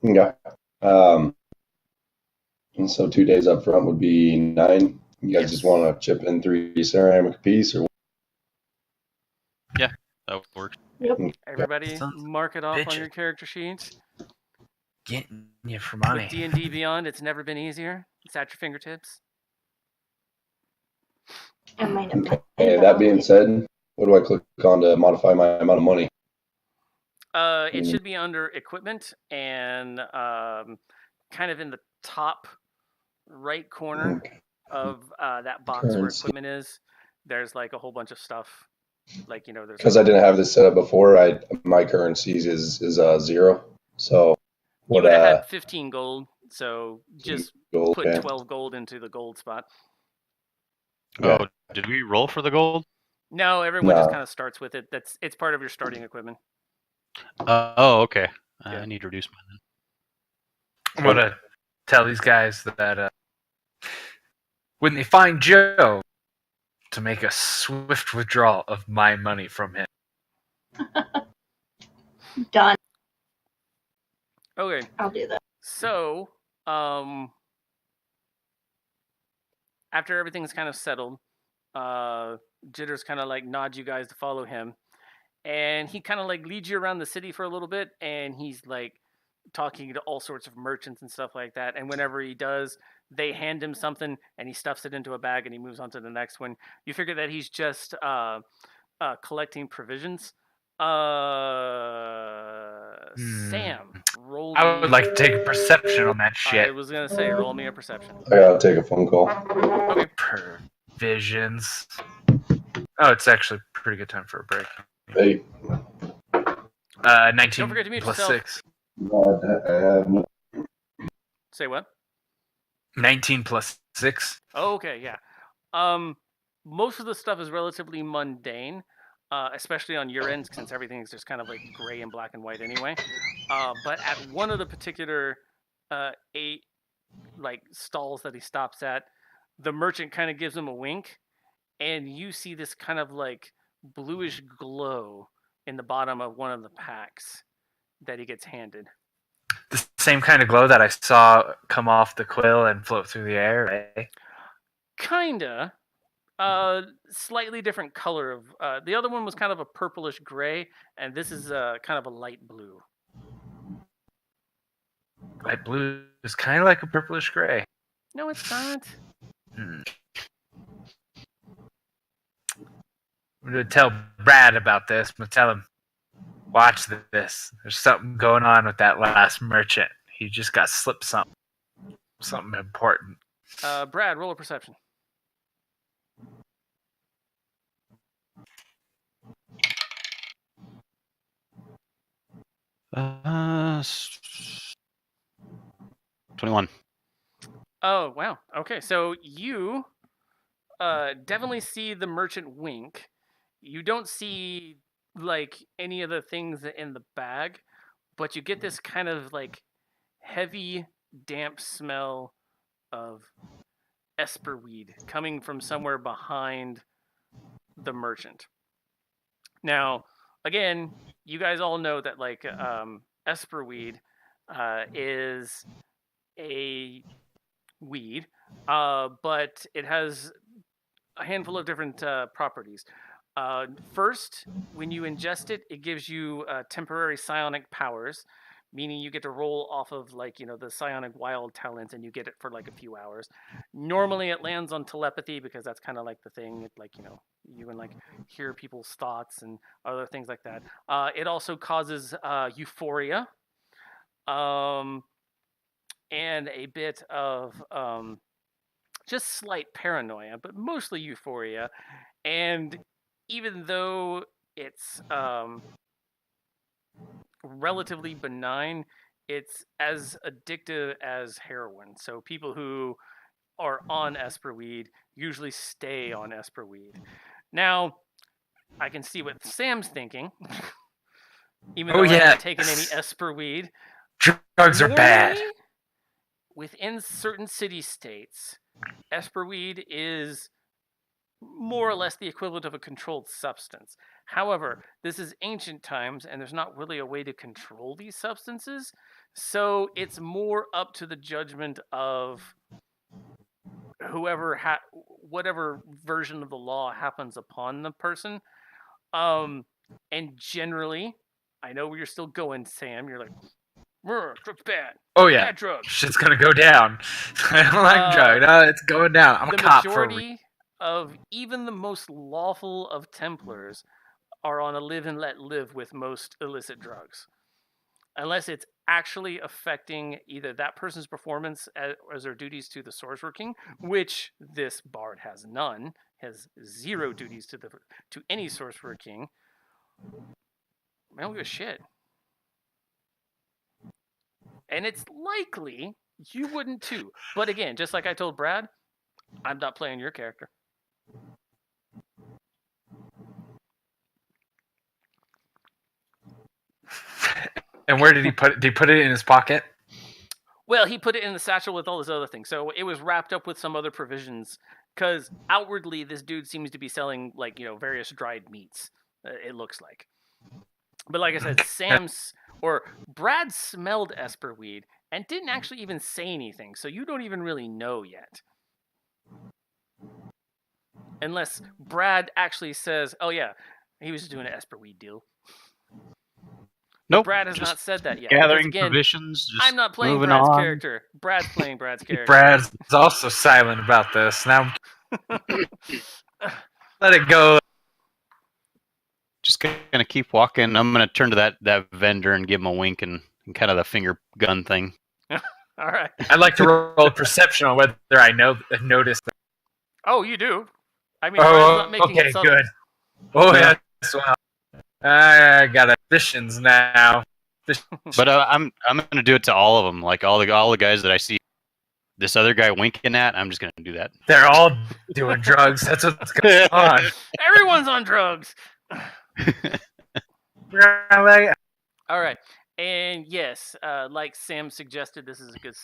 Yeah. And so 2 days up front would be 9. You guys just want to chip in 3 ceramic apiece, or? Yeah, that works. Yep. Everybody, Sons mark it off on bitches. your character sheets. Getting you for money. With D&D Beyond, it's never been easier. It's at your fingertips. I might have Okay, been that being said, what do I click on to modify my amount of money? It should be under equipment and kind of in the top right corner Okay. of that box where Currency. equipment is. There's like a whole bunch of stuff. Like, there's Because I didn't have this set up before, my currencies is 0. So you what would have had 15 gold, so just gold? put Okay. 12 gold into the gold spot. Yeah. Oh, did we roll for the gold? No, everyone just No. kind of starts with it. It's part of your starting equipment. Oh, okay. Yeah. I need to reduce mine. I'm gonna tell these guys that when they find Joe, to make a swift withdrawal of my money from him. Done. Okay. I'll do that. So, after everything's kind of settled, Jitters kind of like nods you guys to follow him, and he kind of like leads you around the city for a little bit, and he's like talking to all sorts of merchants and stuff like that. And whenever he does, they hand him something, and he stuffs it into a bag, and he moves on to the next one. You figure that he's just collecting provisions. Sam, roll. I would like to take a perception on that I shit. was gonna say, roll me a perception. I gotta take a phone call. Okay. Provisions. Oh, it's actually a pretty good time for a break. Hey, 19 Don't forget to mute plus yourself. 6. I have no. Say what? 19 plus 6. Oh, okay, yeah. Most of the stuff is relatively mundane, especially on your end, since everything's just kind of like gray and black and white anyway. But at one of the particular 8 like stalls that he stops at, the merchant kind of gives him a wink, and you see this kind of like bluish glow in the bottom of one of the packs that he gets handed. The same kind of glow that I saw come off the quill and float through the air, eh? Kinda. Slightly different color of the other one was kind of a purplish gray, and this is kind of a light blue. Light blue is kind of like a purplish gray. No, it's not. I'm going to tell Brad about this. I'm going to tell him, watch this. There's something going on with that last merchant. He just got slipped something. Something important. Brad, roll a perception. Uh, 21. Oh, wow. Okay, so you definitely see the merchant wink. You don't see like any of the things in the bag, but you get this kind of like heavy, damp smell of esperweed coming from somewhere behind the merchant. Now, again, you guys all know that like esperweed is a weed, but it has a handful of different properties. First, when you ingest it, it gives you temporary psionic powers, meaning you get to roll off of like the psionic wild talent, and you get it for like a few hours. Normally, it lands on telepathy because that's kind of like the thing. It, like you can like hear people's thoughts and other things like that. It also causes euphoria, and a bit of just slight paranoia, but mostly euphoria. And even though it's relatively benign, it's as addictive as heroin. So people who are on esperweed usually stay on esperweed. Now, I can see what Sam's thinking. Even though I haven't taken any esperweed. Drugs are bad. Within certain city-states, esperweed is more or less the equivalent of a controlled substance. However, this is ancient times, and there's not really a way to control these substances, so it's more up to the judgment of whatever version of the law happens upon the person. And generally, I know where you're still going, Sam. You're like, drugs bad. Oh yeah, Bad drugs. shit's gonna go down. I don't like drugs. No, it's going down. I'm a cop for of even the most lawful of Templars are on a live and let live with most illicit drugs. Unless it's actually affecting either that person's performance as their duties to the Sorcerer King, which this bard has none, has 0 duties to any Sorcerer King. I don't give a shit. And it's likely you wouldn't too. But again, just like I told Brad, I'm not playing your character. And where did he put it? Did he put it in his pocket? Well, he put it in the satchel with all this other things. So it was wrapped up with some other provisions. Because outwardly, this dude seems to be selling, like, various dried meats. It looks like. But like I said, Brad smelled Esperweed and didn't actually even say anything. So you don't even really know yet. Unless Brad actually says, oh yeah, he was just doing an Esperweed deal. Nope. Brad has just not said that yet. Gathering Because again, provisions. Just I'm not playing moving Brad's on. character. Brad's playing Brad's character. Brad's also silent about this. Now, let it go. Just gonna keep walking. I'm gonna turn to that vendor and give him a wink and kind of the finger gun thing. All right. I'd like to roll perception on whether I noticed. Oh, you do. I mean, Brad's not making okay, it subtle. good. Oh, Yeah. yes. Well, I got ambitions now. But I'm gonna do it to all of them, like all the guys that I see. This other guy winking at, I'm just gonna do that. They're all doing drugs. That's what's going on. Everyone's on drugs. All right. And yes, like Sam suggested, this is a good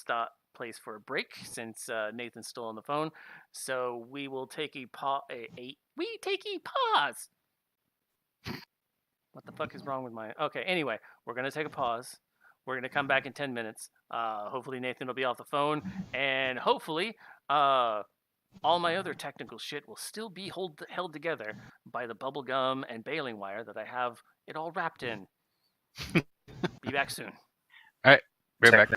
place for a break since Nathan's still on the phone. So we will take a pause. What the fuck is wrong with my? Okay. Anyway, we're gonna take a pause. We're gonna come back in 10 minutes. Hopefully Nathan will be off the phone, and hopefully, all my other technical shit will still be held together by the bubble gum and baling wire that I have it all wrapped in. Be back soon. All right, right back.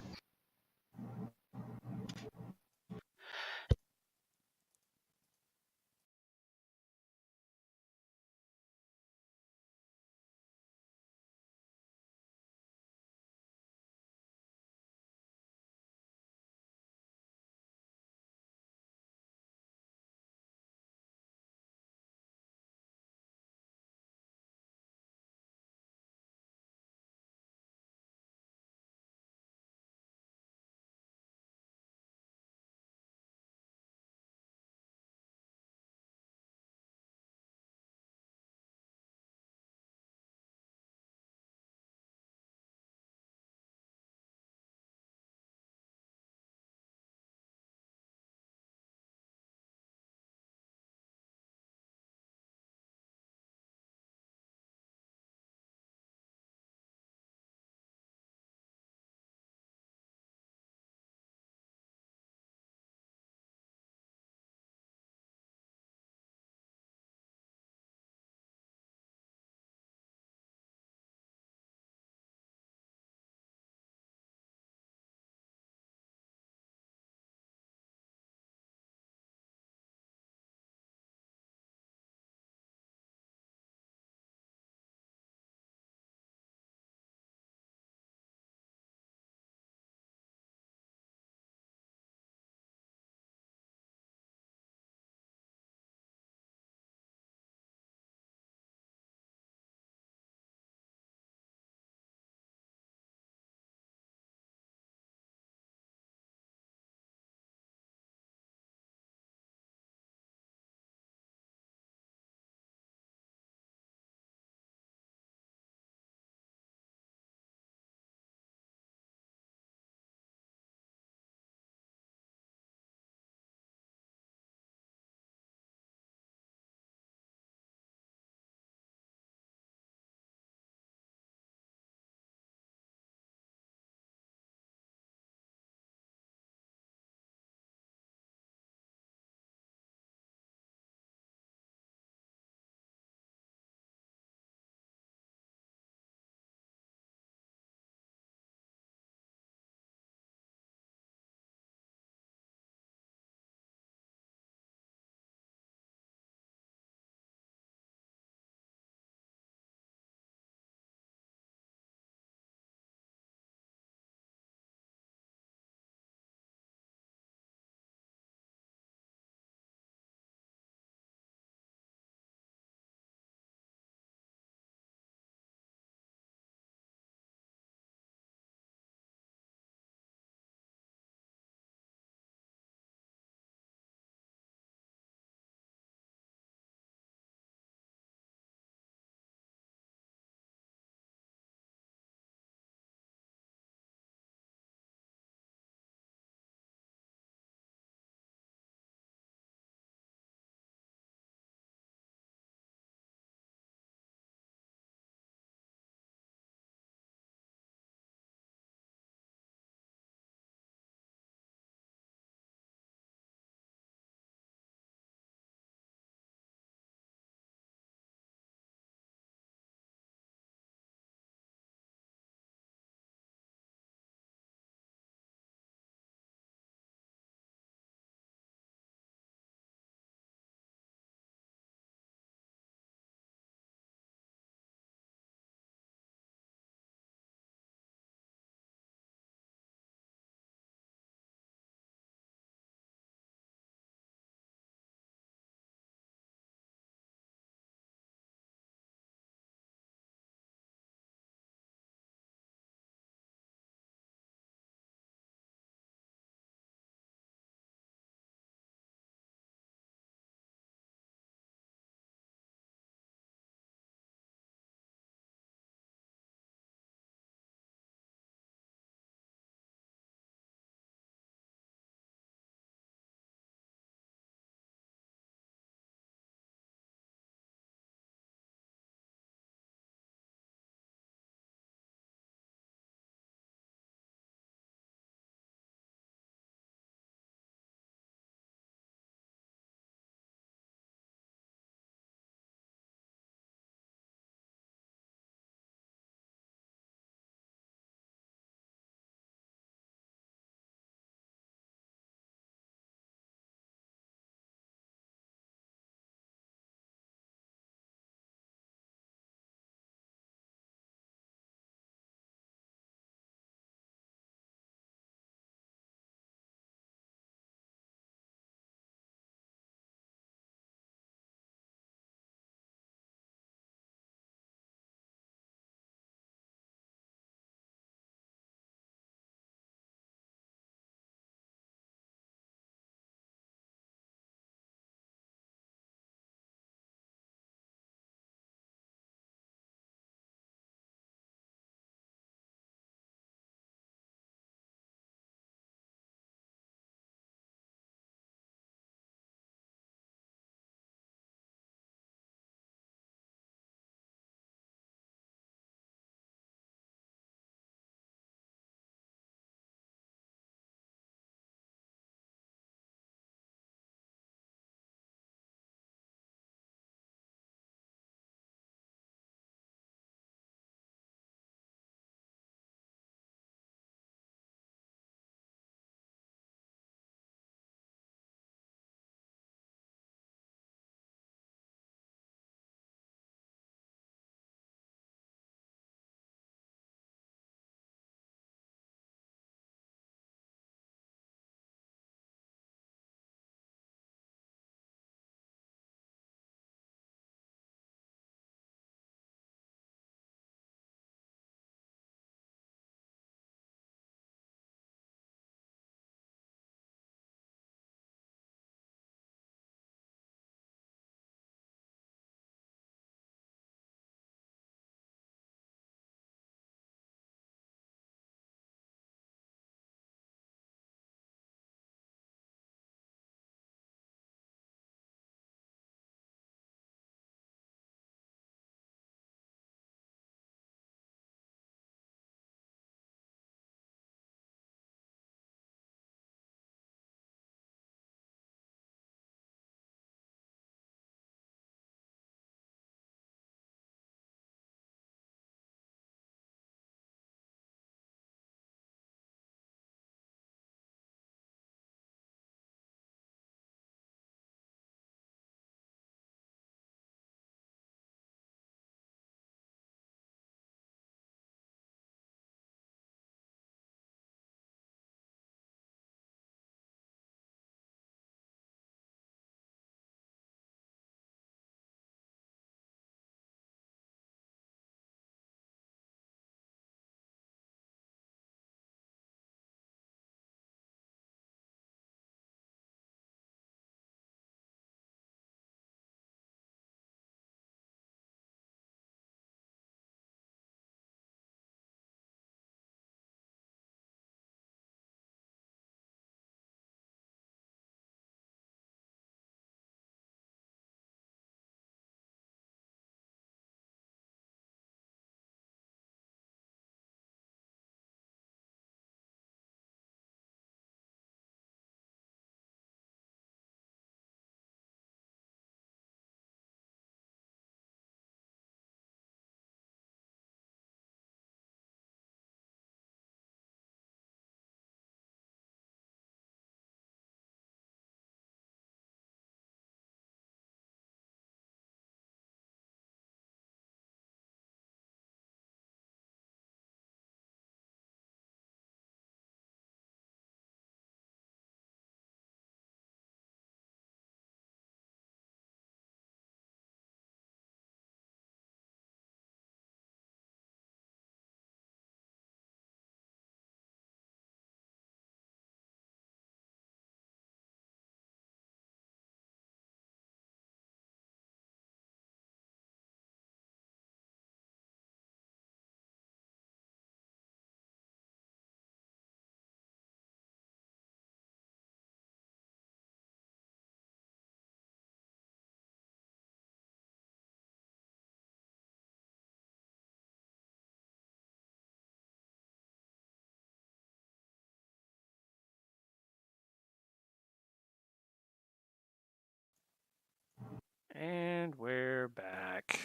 And we're back.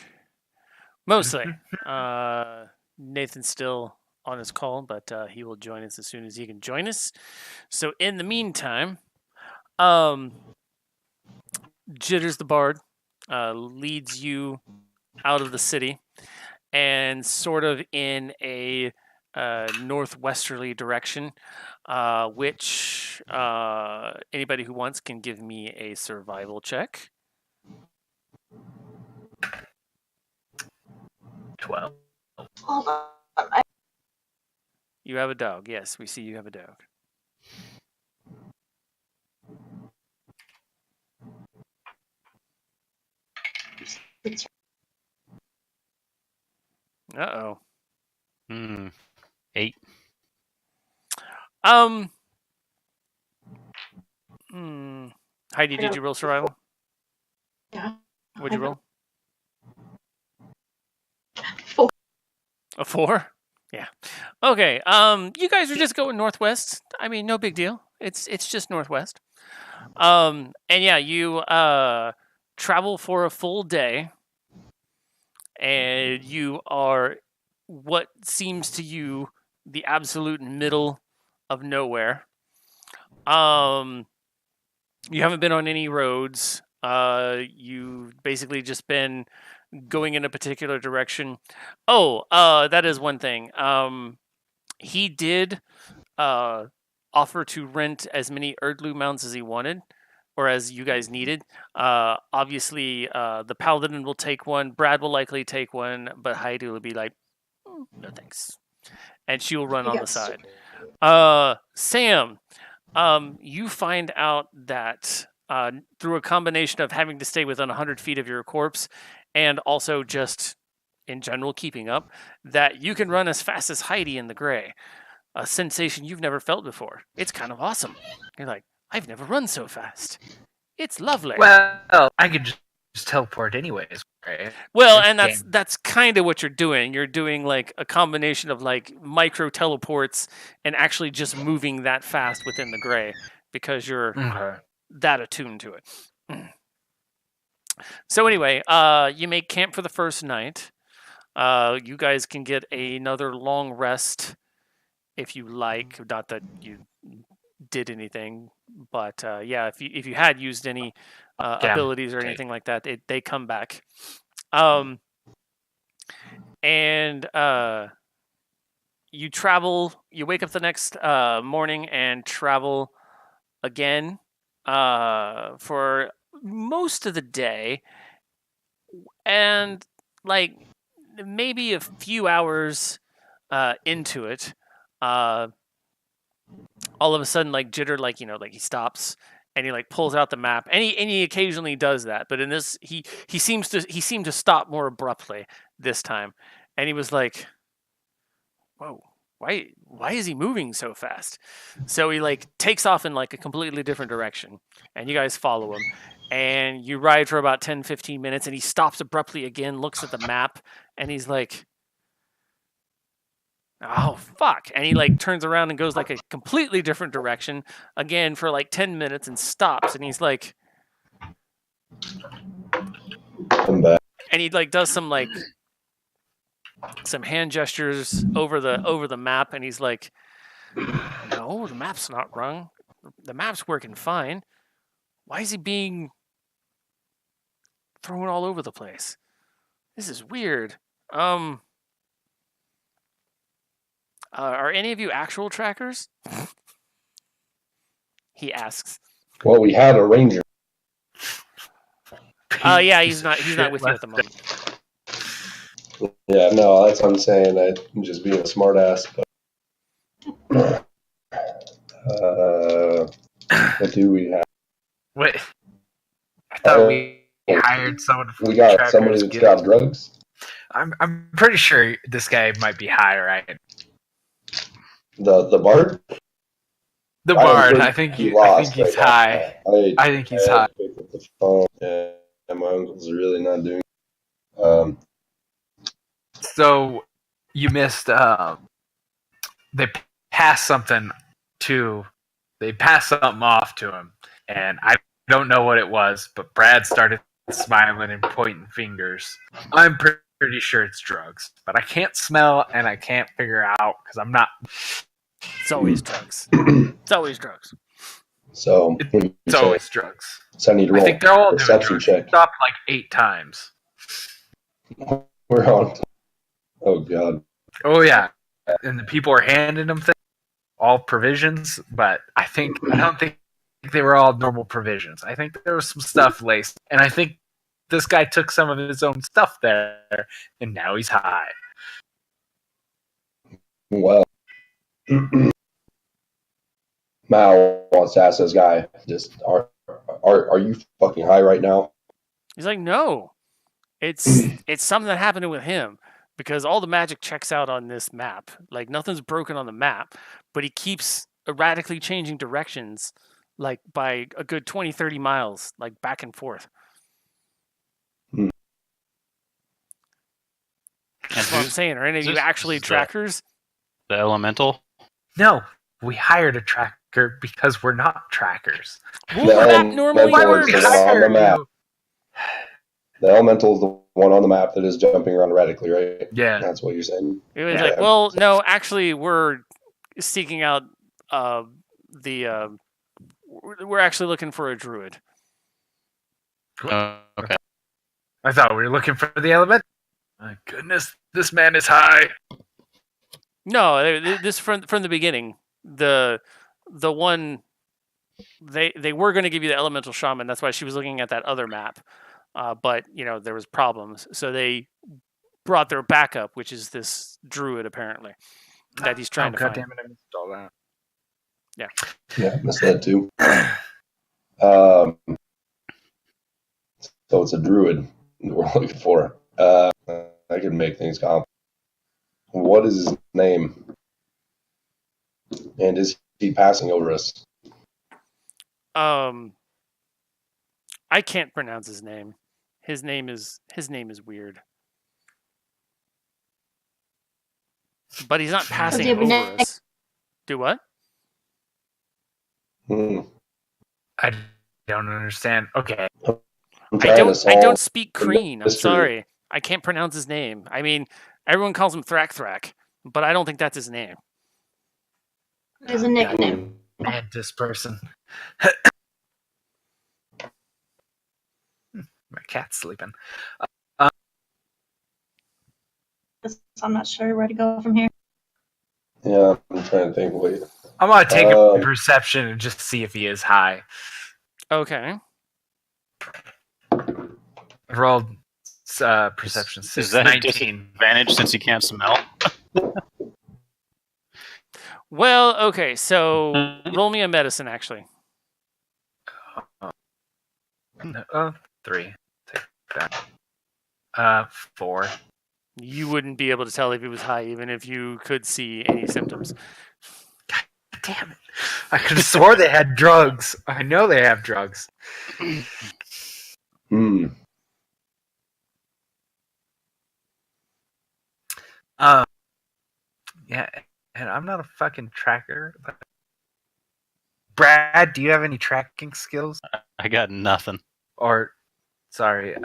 Mostly. Nathan's still on his call, but he will join us as soon as he can join us. So in the meantime, Jitters the Bard leads you out of the city and sort of in a northwesterly direction, which anybody who wants can give me a survival check. 12. Hold on. You have a dog. Yes, we see you have a dog. Uh-oh. 8. Heidi, did you roll survival? Yeah. What'd you roll? 4. A 4? Yeah. Okay. You guys are just going northwest. I mean, no big deal. It's just northwest. And yeah, you travel for a full day, and you are what seems to you the absolute middle of nowhere. You haven't been on any roads. You've basically just been going in a particular direction. Oh, that is one thing. He did offer to rent as many Erdlu mounts as he wanted, or as you guys needed. Obviously, the Paladin will take one. Brad will likely take one, but Heidi will be like, no thanks. And she will run on the side. Sam, you find out that through a combination of having to stay within 100 feet of your corpse and also just in general keeping up, that you can run as fast as Heidi in the gray. A sensation you've never felt before. It's kind of awesome. You're like, I've never run so fast. It's lovely. Well, I could just teleport anyways, right? Well, This and game- that's kind of what you're doing. You're doing like a combination of like micro teleports and actually just moving that fast within the gray because you're Okay. that attuned to it. So anyway, you make camp for the first night. You guys can get another long rest if you like. Not that you did anything, but yeah, if you had used any Yeah, abilities or okay. anything like that, they come back. And you travel. You wake up the next morning and travel again for most of the day, and like maybe a few hours into it, all of a sudden, like Jitter, like like he stops and he like pulls out the map, and he occasionally does that, but in this, he seemed to stop more abruptly this time, and he was like, "Whoa, why is he moving so fast?" So he like takes off in like a completely different direction, and you guys follow him, and you ride for about 10-15 minutes, and he stops abruptly again, looks at the map, and he's like, oh fuck, and he like turns around and goes like a completely different direction again for like 10 minutes and stops, and he's like, Come back. and he like does some hand gestures over the map, and he's like, no, the map's not wrong, the map's working fine. Why is he being thrown all over the place? This is weird. Are any of you actual trackers? He asks. Well, we had a ranger. Yeah, Piece he's of not shit with you at the left moment. Yeah, no, that's what I'm saying. I'm just being a smartass. But what do we have? Wait, I thought we hired someone from We got Trackers somebody that's Guild. got drugs. I'm pretty sure this guy might be high, right? The bard. The I am bard. pretty I think he's right now. high. I think he's had high. to pick up the phone. Yeah, my uncle's really not doing. So you missed. They passed something off to him, and I don't know what it was. But Brad started smiling and pointing fingers. I'm pretty sure it's drugs, but I can't smell and I can't figure out because I'm not. It's always drugs. It's always drugs. So what do you It's say? always drugs. So I need to I roll think they're all doing perception drugs. check. Stopped like 8 times. We're on. Oh god. Oh yeah, and the people are handing them things, all provisions, but I don't think they were all normal provisions. I think there was some stuff laced, and I think this guy took some of his own stuff there, and now he's high. Well, Mal wants to ask this guy, just are you fucking high right now? He's like, no, it's something that happened with him because all the magic checks out on this map. Like nothing's broken on the map, but he keeps erratically changing directions, like by a good 20, 30 miles, like back and forth. Hmm. That's what I'm saying. Are any of you actually trackers? The elemental? No, we hired a tracker because we're not trackers. Well, that normally elemental is works. the one on the map. The elemental is the one on the map that is jumping around erratically, right? Yeah. That's what you're saying. It was Yeah. like, well, no, actually, we're seeking out we're actually looking for a druid. Okay. I thought we were looking for the element. My goodness, this man is high. No, this from the beginning. The one they were going to give you the elemental shaman. That's why she was looking at that other map. But there was problems, so they brought their backup, which is this druid apparently that he's trying to God find. damn it, I missed all that. Yeah, missed that too. So it's a druid that we're looking for. I can make things complicated. What is his name? And is he passing over us? I can't pronounce his name. His name is weird. But he's not passing Does he have a over us. Do what? I don't understand. Okay. I don't speak Kreen. I'm sorry. I can't pronounce his name. I mean, everyone calls him Thrak, but I don't think that's his name. There's a nickname. Mantis person. My cat's sleeping. I'm not sure where to go from here. Yeah, I'm trying to think. Wait. I'm gonna take a perception and just see if he is high. Okay. I rolled perception. Is that a 19. disadvantage since you can't smell? Well, okay, so roll me a medicine, actually. 3. Take that. 4. You wouldn't be able to tell if he was high, even if you could see any symptoms. Damn it! I could have swore they had drugs. I know they have drugs. Yeah, and I'm not a fucking tracker. But... Brad, do you have any tracking skills? I got nothing. Or, sorry,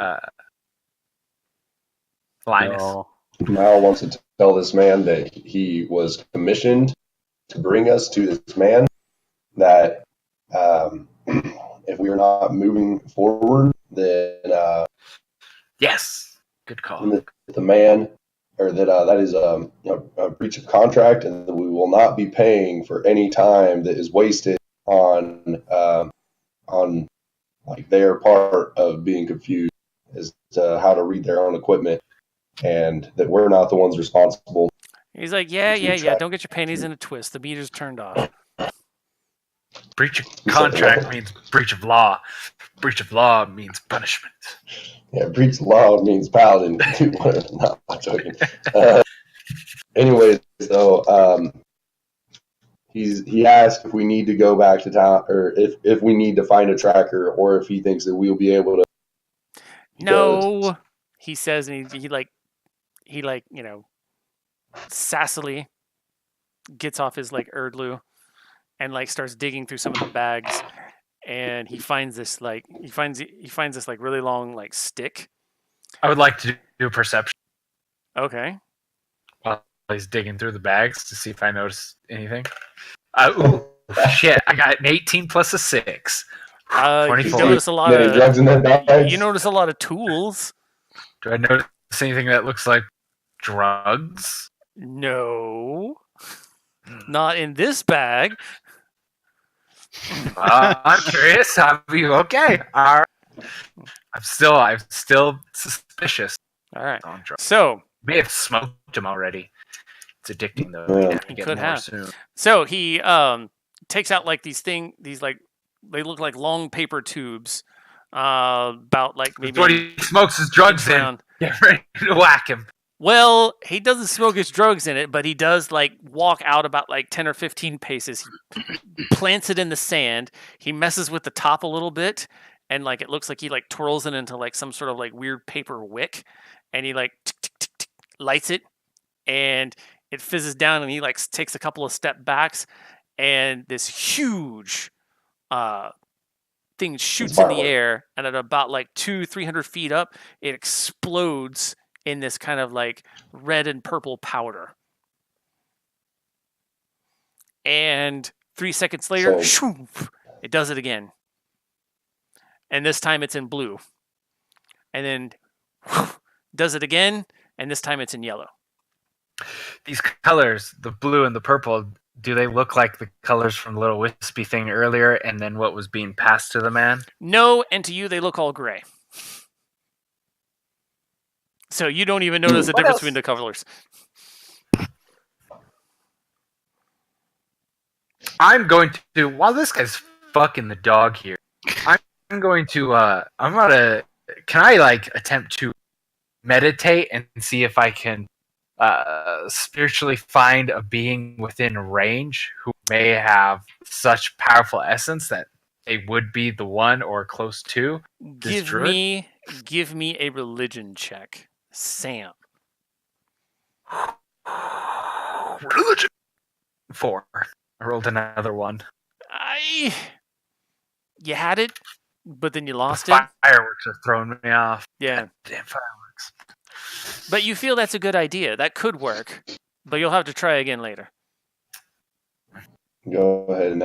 Linus. No. Mal wants to tell this man that he was commissioned to bring us to this man, that if we are not moving forward, then Yes, good call. the man, or that is a breach of contract, and that we will not be paying for any time that is wasted on like their part of being confused as to how to read their own equipment, and that we're not the ones responsible. He's like, yeah. Don't get your panties in a twist. The meter's turned off. Breach of contract means breach of law. Breach of law means punishment. Yeah, breach of law means paladin. No, I'm joking. Anyways, though, he asked if we need to go back to town, or if we need to find a tracker, or if he thinks that we'll be able to. No, he says, and he sassily gets off his Erdlu and starts digging through some of the bags, and he finds this this like really long like stick. I would like to do perception Okay. while he's digging through the bags to see if I notice anything. Ooh, shit! I got an 18 plus a 6. You 24. notice a lot Any drugs in their bags? You notice a lot of tools. Do I notice anything that looks like drugs? No, not in this bag. I'm curious. I'll be okay. All right. I'm still suspicious. All right. On drugs. So May have smoked them already. It's addicting though. Yeah. You'd have to He get could more have. soon. So he takes out like these like they look like long paper tubes, about like maybe That's what he smokes his drugs in. around. Get ready to whack him. Well, he doesn't smoke his drugs in it, but he does like walk out about like 10 or 15 paces. He plants it in the sand. He messes with the top a little bit, and like it looks like he like twirls it into like some sort of like weird paper wick, and he like lights it, and it fizzes down, and he like takes a couple of step backs, and this huge thing shoots in the firework. air, and at about like 200-300 feet up, it explodes in this kind of like red and purple powder. And 3 seconds later, So- it does it again. And this time it's in blue. And then does it again, and this time it's in yellow. These colors, the blue and the purple, do they look like the colors from the little wispy thing earlier and then what was being passed to the man? No, and to you they look all gray. So you don't even notice the What difference else? between the colors. I'm going to, while this guy's fucking the dog here, I'm going to, can I like attempt to meditate and see if I can spiritually find a being within range who may have such powerful essence that they would be the one or close to this druid? Give me a religion check, Sam. Religion. 4. I rolled another one. You had it, but then you lost The it. fireworks are throwing me off. Yeah, Damn fireworks. but you feel that's a good idea. That could work, but you'll have to try again later. Go ahead and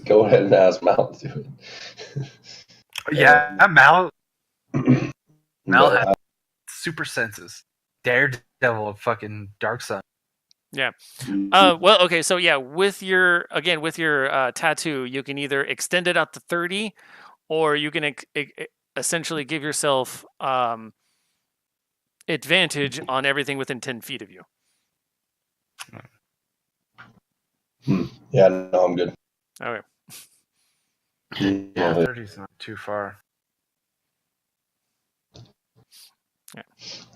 go ahead and ask Mal to do it. Yeah, Mal But, has super senses. Daredevil of fucking Dark Sun. Well, okay, so yeah, with your tattoo, you can either extend it out to 30, or you can essentially give yourself advantage on everything within 10 feet of you. yeah, no, I'm good. Okay. Yeah, 30's not too far.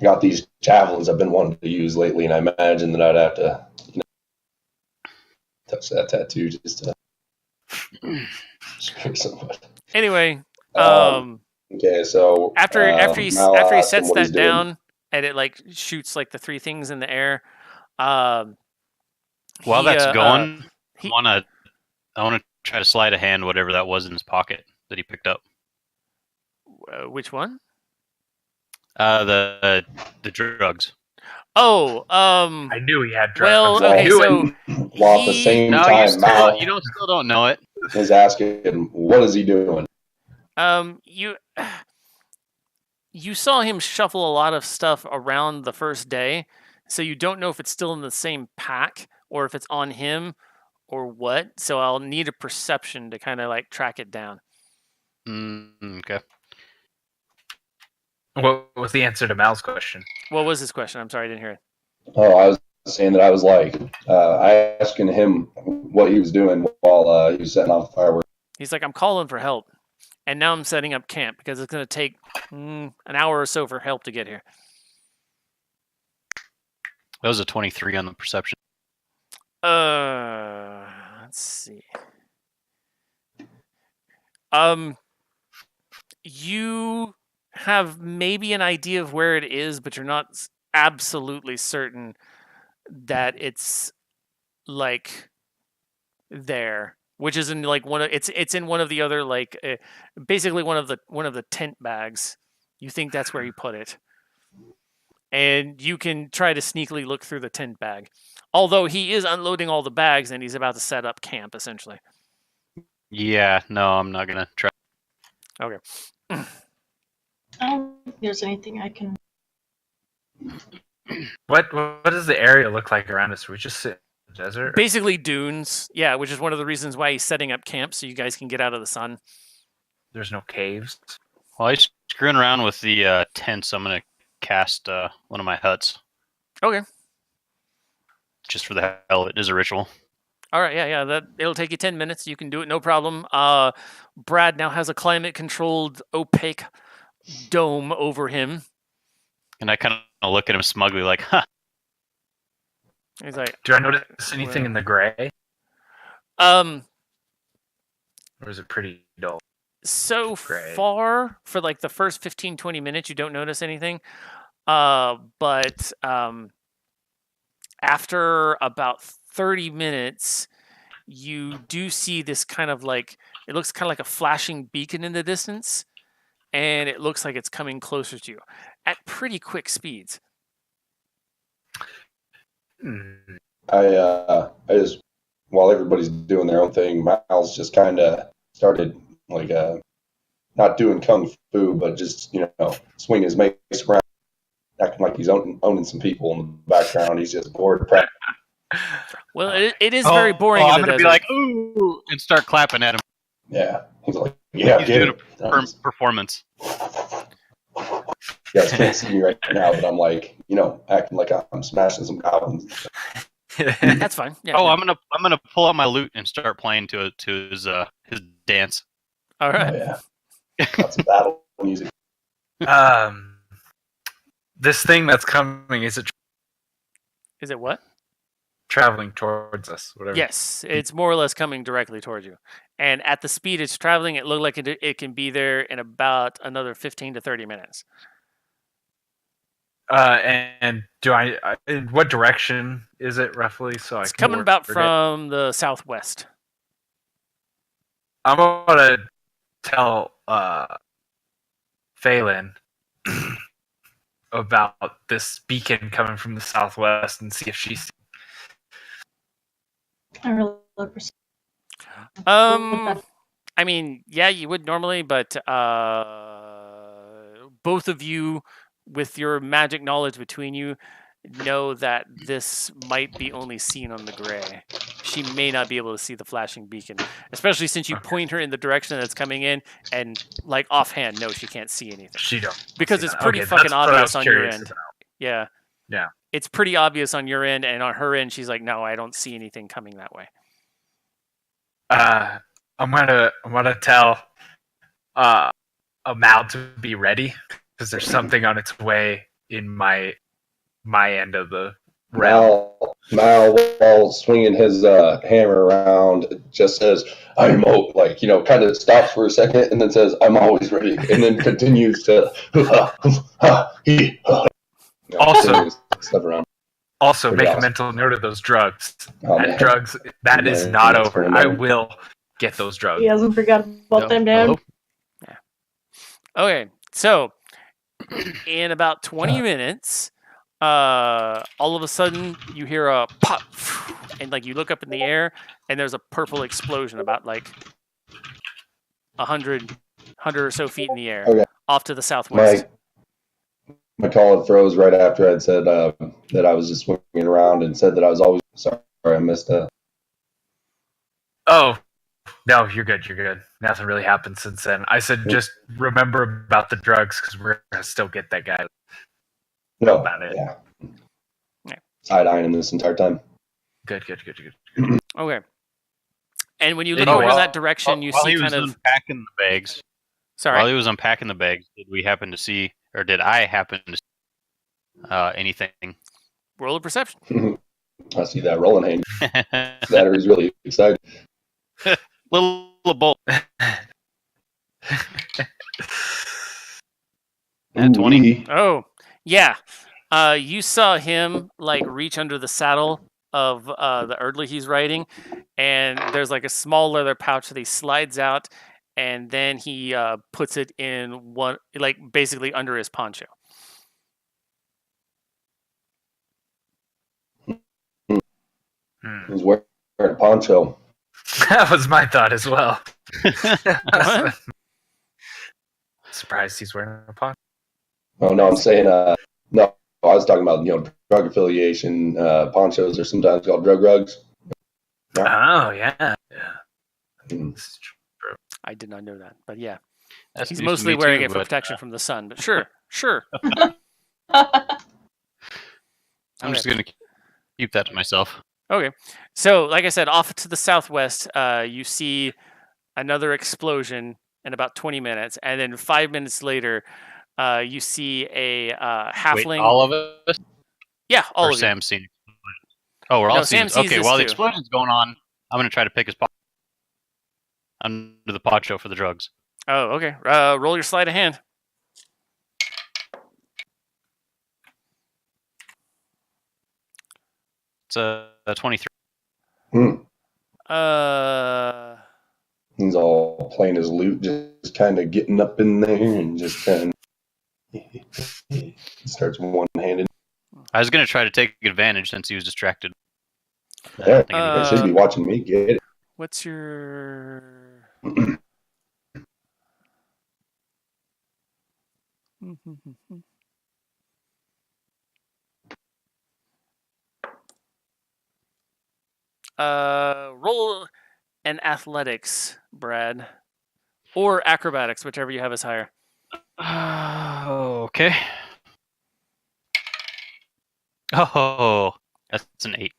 Got these javelins I've been wanting to use lately, and I imagine that I'd have to, touch that tattoo just to scare somebody. Anyway, Okay, so after he Mal asked him sets what he's that doing. down, and it like shoots like the 3 things in the air. While he, that's going, he- I wanna try to slide a hand whatever that was in his pocket that he picked up. Which one? The drugs. Oh, I knew he had drugs. well, I okay, knew so it. While at the he- same No, time, Mal you still don't know it. is asking, what is he doing? You saw him shuffle a lot of stuff around the first day, so you don't know if it's still in the same pack or if it's on him or what. So I'll need a perception to kind of like track it down. Okay. What was the answer to Mal's question? What was his question? I'm sorry, I didn't hear it. Oh, I was saying that I was like, asking him what he was doing while he was setting off the fireworks. He's like, I'm calling for help, and now I'm setting up camp because it's going to take an hour or so for help to get here. That was a 23 on the perception. Let's see. You have maybe an idea of where it is, but you're not absolutely certain that it's like there. which is in like it's in one of the other like basically one of the tent bags. You think that's where he put it, and you can try to sneakily look through the tent bag, although he is unloading all the bags and he's about to set up camp essentially. Yeah, no, I'm not gonna try. Okay. I don't think there's anything I can. What does the area look like around us? We just sit in the desert. Basically dunes, yeah, which is one of the reasons why he's setting up camp so you guys can get out of the sun. There's no caves. While he's screwing around with the tents, I'm gonna cast one of my huts. Okay. Just for the hell of it, as a ritual. All right, yeah, that it'll take you 10 minutes. You can do it, no problem. Brad now has a climate-controlled, opaque dome over him. And I kind of look at him smugly, like, "Huh." He's like, Do I notice anything in the gray, Or is it pretty dull? so Gray. far for like the first 15-20 minutes, you don't notice anything. But after about 30 minutes, you do see this kind of like, it looks kind of like a flashing beacon in the distance, and it looks like it's coming closer to you at pretty quick speeds. I just, while everybody's doing their own thing, Miles just kind of started like not doing kung fu, but just swinging his mace around, acting like he's owning some people in the background. He's just bored. Well, it is very boring in I'm the gonna desert. be like, ooh, and start clapping at him. Yeah, he's like, yeah, He's get doing it. a performance. You guys can't see me right now, but I'm like, acting like I'm smashing some goblins. That's fine. Yeah. Oh, yeah. I'm gonna pull out my lute and start playing to his dance. All Oh right. yeah, lots of battle music. This thing that's coming, is it Is it what? traveling towards us? Whatever. Yes, it's more or less coming directly towards you. And at the speed it's traveling, it looked like it can be there in about another 15 to 30 minutes. And do in what direction is it roughly? So It's I can coming about forget? from the southwest. I'm gonna tell Phelan about this beacon coming from the southwest and see if she's. I really look for I mean, yeah, you would normally, but both of you, with your magic knowledge between you, know that this might be only seen on the gray. She may not be able to see the flashing beacon, especially since you point her in the direction that's coming in, and like offhand, no, she can't see anything. She don't. Because see it's that. pretty Okay, fucking that's what I obvious was on your curious end. about. Yeah. Yeah. It's pretty obvious on your end, and on her end, she's like, no, I don't see anything coming that way. I'm gonna tell Mal to be ready because there's something on its way in my end of the realm. Mal, while swinging his hammer around, just says, "I'm kind of stops for a second and then says, "I'm always ready," and then continues to Also, stuff around. Also, Pretty make awesome. a mental note of those drugs. Oh, That man. drugs, that is Man, not that's over. pretty I man. will get those drugs. He hasn't forgotten about No, them, Dad. hello? Okay, so in about 20 minutes, all of a sudden you hear a pop, and like you look up in the air, and there's a purple explosion about like 100 or so feet in the air, Okay. off to the southwest. My call had froze right after I'd said that I was just swinging around and said that I was always sorry. I missed that. Oh, no, you're good. You're good. Nothing really happened since then. I said just remember about the drugs because we're gonna still get that guy. No, About it. yeah. Yeah. Side-eyeing him this entire time. Good. Okay. And when you look Anyway, over in well, that direction, you While see he was kind of. unpacking the bags, Sorry. while he was unpacking the bags, did we happen to see, or did I happen to see anything? Roll a perception. I see that rolling hand. That is really excited. Little bolt. And 20. Oh, yeah. You saw him like reach under the saddle of the Erdly he's riding, and there's like a small leather pouch that he slides out, and then he puts it in one, like basically under his poncho. He's wearing a poncho. That was my thought as well. What? Surprised he's wearing a poncho. Oh no, I'm saying no. I was talking about drug affiliation. Ponchos are sometimes called drug rugs. Oh yeah. Mm. This is true. I did not know that, but yeah, That's he's news to mostly me wearing too, it for but, protection from the sun. But sure. I'm just gonna keep that to myself. Okay. So, like I said, off to the southwest, you see another explosion in about 20 minutes. And then 5 minutes later, you see a halfling. Wait, all of us? Yeah, all Or of you. Sam's seen it? Oh, we're No, all seeing Sam it. sees Okay, this while the too. explosion's going on, I'm going to try to pick his pocket under the poncho for the drugs. Oh, okay. Roll your sleight of hand. It's a 23. He's all playing his loot, just kind of getting up in there and just kind of starts one-handed. I was going to try to take advantage since he was distracted. I Yeah, don't think he they did. should be watching me get it. What's your... Roll an athletics, Brad. Or acrobatics, whichever you have as higher. Okay. Oh, that's an 8.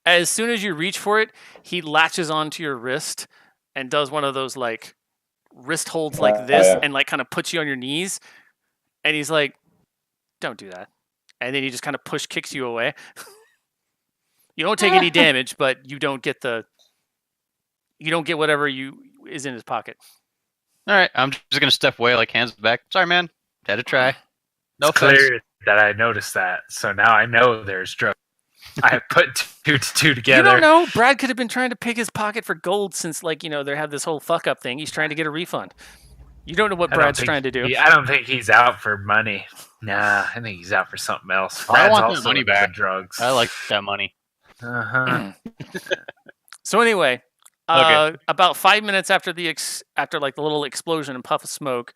As soon as you reach for it, he latches onto your wrist and does one of those like wrist holds like this yeah. and like kind of puts you on your knees. And he's like, "Don't do that." And then he just kind of push kicks you away. You don't take any damage, but you don't get whatever is in his pocket. All right, I'm just going to step away, like hands back. Sorry, man. Had to try. No It's offense. clear that I noticed that, so now I know there's drugs. I put two to two together. You don't know. Brad could have been trying to pick his pocket for gold since, like, they have this whole fuck up thing. He's trying to get a refund. You don't know what Brad's trying to do. I don't think he's out for money. Nah, I think he's out for something else. I Brad's want that also money into back. drugs. I like that money. So anyway, Okay. about 5 minutes after the little explosion and puff of smoke,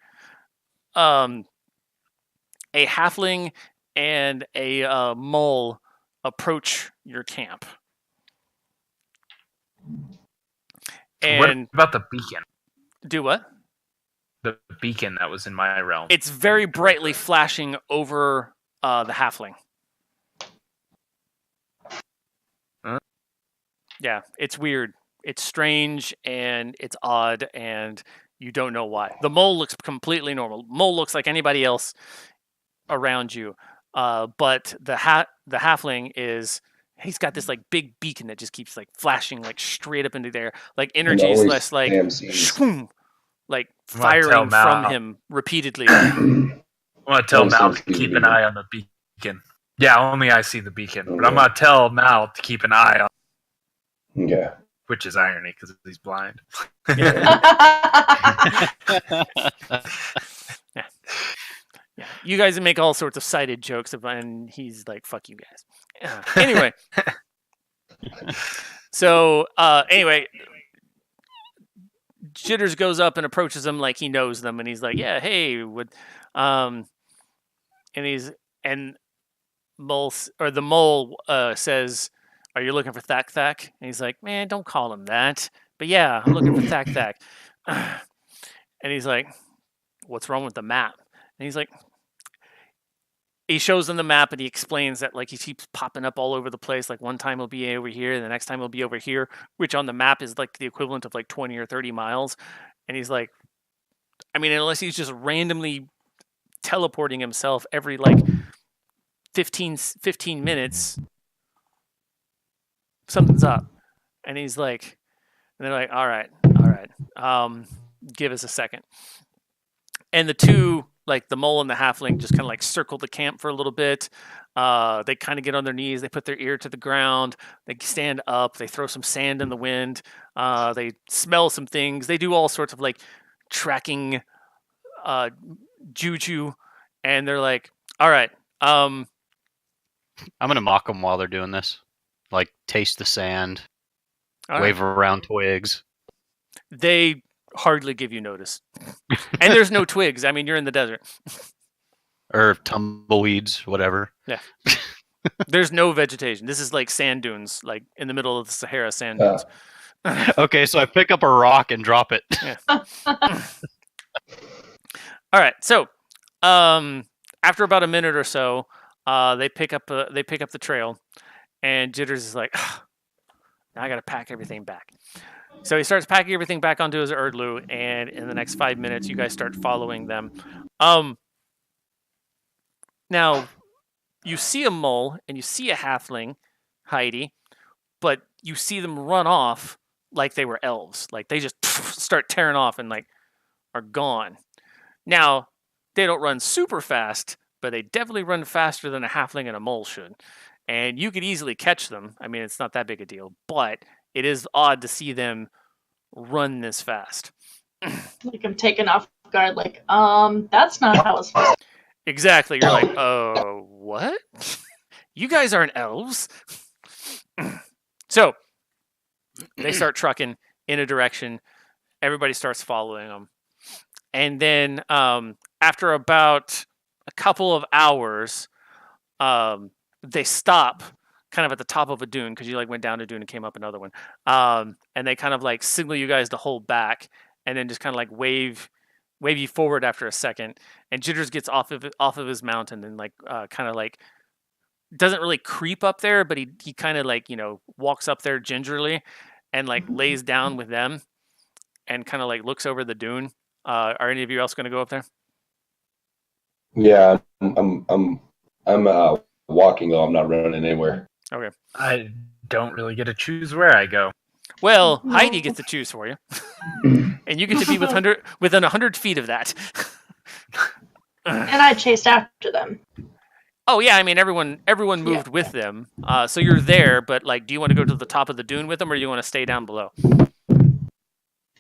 a halfling and a mole approach your camp. And what about the beacon? do what? The beacon that was in my realm. It's very brightly flashing over the halfling. Huh? Yeah, it's weird. It's strange and it's odd and you don't know why. The mole looks completely normal. Mole looks like anybody else around you. But the halfling he's got this like big beacon that just keeps like flashing like straight up into there. Like energy is less like shwoom, like firing from him repeatedly. I want to tell Mal to keep an eye on the beacon. Yeah, only I see the beacon. But I'm going to tell Mal to keep an eye on. Yeah. Which is irony because he's blind. Yeah. You guys make all sorts of sighted jokes, and he's like, "Fuck you guys." Anyway. So, Jitters goes up and approaches them like he knows them, and he's like, "Yeah, hey, and the mole says, "Are you looking for Thack Thack?" And he's like, "Man, don't call him that." But yeah, I'm looking for Thack Thack. And he's like, "What's wrong with the map?" And he's like, he shows them the map and he explains that like he keeps popping up all over the place. Like one time he'll be over here, and the next time he'll be over here, which on the map is like the equivalent of like 20 or 30 miles. And he's like, I mean, unless he's just randomly teleporting himself every like 15 minutes, something's up. And he's like, and they're like, all right, give us a second. And the two like the mole and the halfling just kind of like circle the camp for a little bit. They kind of get on their knees. They put their ear to the ground. They stand up. They throw some sand in the wind. They smell some things. They do all sorts of like tracking juju, and they're like, "All right, I'm gonna mock them while they're doing this. Like taste the sand, all right." wave around twigs. They hardly give you notice, and there's no twigs. I mean, you're in the desert. Or tumbleweeds, whatever. There's no vegetation. This is like sand dunes, like in the middle of the Sahara sand dunes. Okay, so I pick up a rock and drop it. All right, so after about a minute or so, they pick up the trail, and Jitters is like, now I got to pack everything back. So he starts packing everything back onto his Erdlu, and in the next 5 minutes, you guys start following them. Now, you see a mole and you see a halfling, Heidi, but you see them run off like they were elves. Like they just start tearing off and like are gone. Now, they don't run super fast, but they definitely run faster than a halfling and a mole should. And you could easily catch them. I mean, it's not that big a deal, but it is odd to see them run this fast. Like I'm taken off guard. Like, that's not how it's supposed to. Exactly. You're like, oh, what? You guys aren't elves. So they start trucking in a direction. Everybody starts following them. And then after about a couple of hours, they stop kind of at the top of a dune because you like went down a dune and came up another one. And they kind of like signal you guys to hold back and then just kind of like wave you forward after a second. And Jitters gets off of his mountain and like kind of like doesn't really creep up there, but he kind of like, walks up there gingerly and like lays down with them and kind of like looks over the dune. Are any of you else going to go up there? Yeah, I'm walking though. I'm not running anywhere. Okay. I don't really get to choose where I go. Well, No. Heidi gets to choose for you, and you get to be within 100 feet of that. And I chased after them. Oh yeah, I mean everyone moved with them, so you're there. But like, do you want to go to the top of the dune with them, or do you want to stay down below?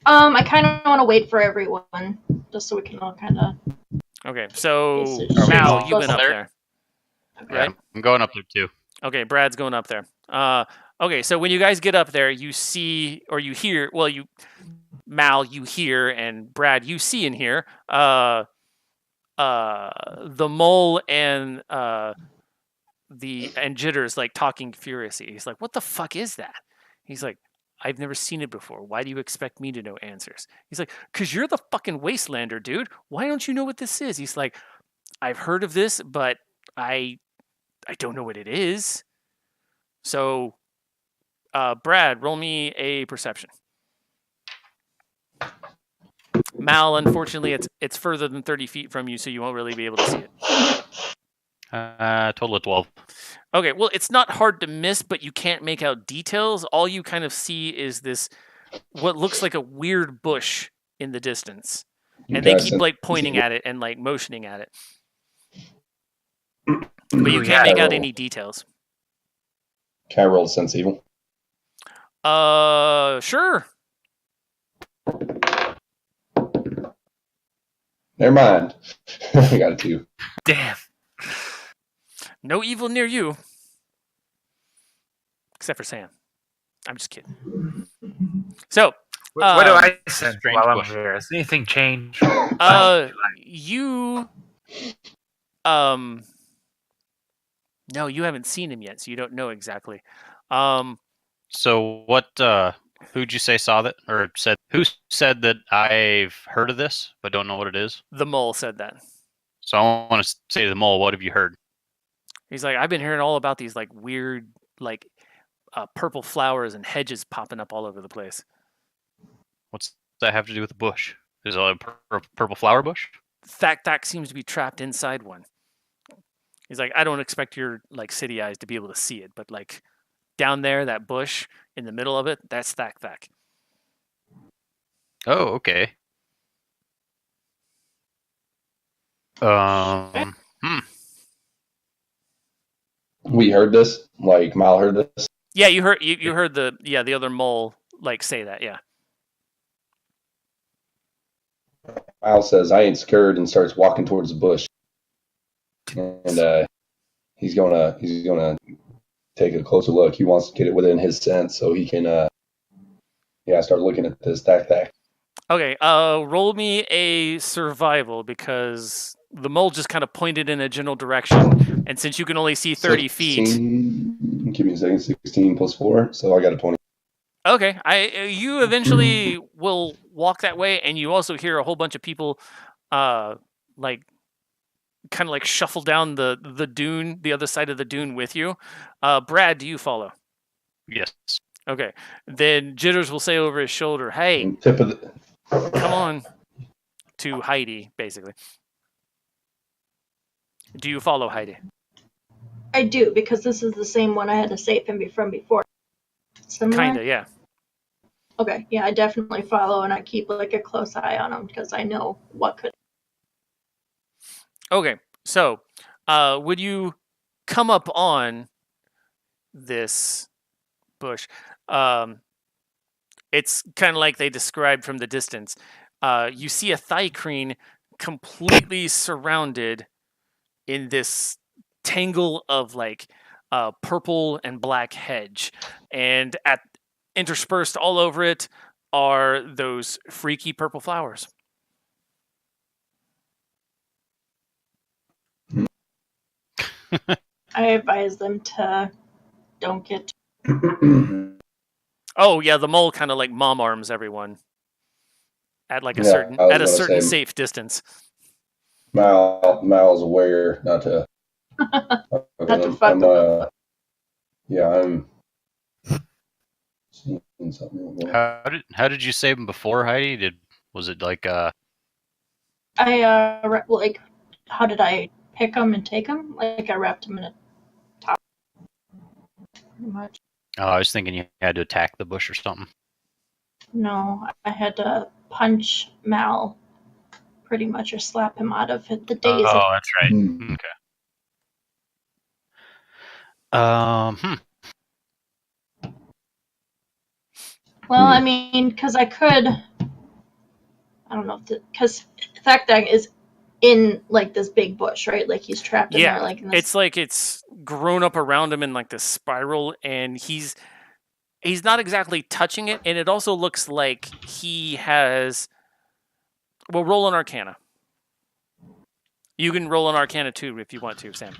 I kind of want to wait for everyone, just so we can all kind of. Okay, so Yes, it's Mal, just you went up there. there, Yeah, right? I'm going up there too. Okay, Brad's going up there. Okay, so when you guys get up there, you see or you hear. Well, Mal, you hear, and Brad, you see and hear. The mole and Jitters like talking furiously. He's like, "What the fuck is that?" He's like, "I've never seen it before. Why do you expect me to know answers?" He's like, "'Cause you're the fucking wastelander, dude. Why don't you know what this is?" He's like, "I've heard of this, but I don't know what it is." So, Brad, roll me a perception. Mal, unfortunately, it's further than 30 feet from you, so you won't really be able to see it. Total of 12. Okay, well, it's not hard to miss, but you can't make out details. All you kind of see is this, what looks like a weird bush in the distance. And they keep like pointing at it and like motioning at it. But you can't make out any details. Can I roll sense evil? Sure. Never mind. I got a 2. Damn. No evil near you. Except for Sam. I'm just kidding. So, What do I sense strange while I'm bush. here? Has anything changed? you, no, you haven't seen him yet, so you don't know exactly. So what? Who'd you say saw that, or said? Who said that I've heard of this but don't know what it is? The mole said that. So I want to say to the mole, what have you heard? He's like, I've been hearing all about these like weird, like purple flowers and hedges popping up all over the place. What's that have to do with the bush? Is it a purple flower bush? Thak seems to be trapped inside one. He's like, I don't expect your like city eyes to be able to see it, but like down there, that bush in the middle of it, that's Thak. Oh, okay. Um. We heard this. Like Mal heard this. Yeah, you heard the other mole like say that. Yeah. Mal says, "I ain't scared," and starts walking towards the bush. And he's gonna take a closer look. He wants to get it within his sense so he can start looking at this tac. Okay. Roll me a survival because the mole just kind of pointed in a general direction, and since you can only see 30 feet. Give me a second. 16 plus 4, so I got a 20. Okay, you eventually will walk that way, and you also hear a whole bunch of people, like, kind of like shuffle down the dune, the other side of the dune with you. Brad, do you follow? Yes. Okay, then Jitters will say over his shoulder, "Hey, Tip of the... come on," to Heidi, basically. Do you follow Heidi? I do, because this is the same one I had to save him from before. Similar? Kinda, yeah. Okay, yeah, I definitely follow, and I keep like a close eye on him because I know what could. Okay, so would you come up on this bush? It's kind of like they described from the distance. You see a thylacine completely surrounded in this tangle of like purple and black hedge, and interspersed all over it are those freaky purple flowers. I advise them to don't get. Oh yeah, the mole kind of like mom arms everyone at like a Yeah, certain I was at a gonna certain say- safe distance. Mal's aware not to. Not to fuck them up. I'm seeing something. How did you save him before, Heidi? Was it like Like, how did I pick him and take him? Like, I wrapped him in a top. Pretty much. Oh, I was thinking you had to attack the bush or something. No, I had to punch Mal, pretty much, or slap him out of it. The days. Oh, that's right. Hmm. Okay. Well, I mean, because I could. I don't know if because Thakdak is in like this big bush, right? Like he's trapped in Yeah, there, like in this. it's like it's grown up around him in like this spiral, and he's not exactly touching it, and it also looks like he has. Well, roll an Arcana. You can roll an Arcana too if you want to, Sam.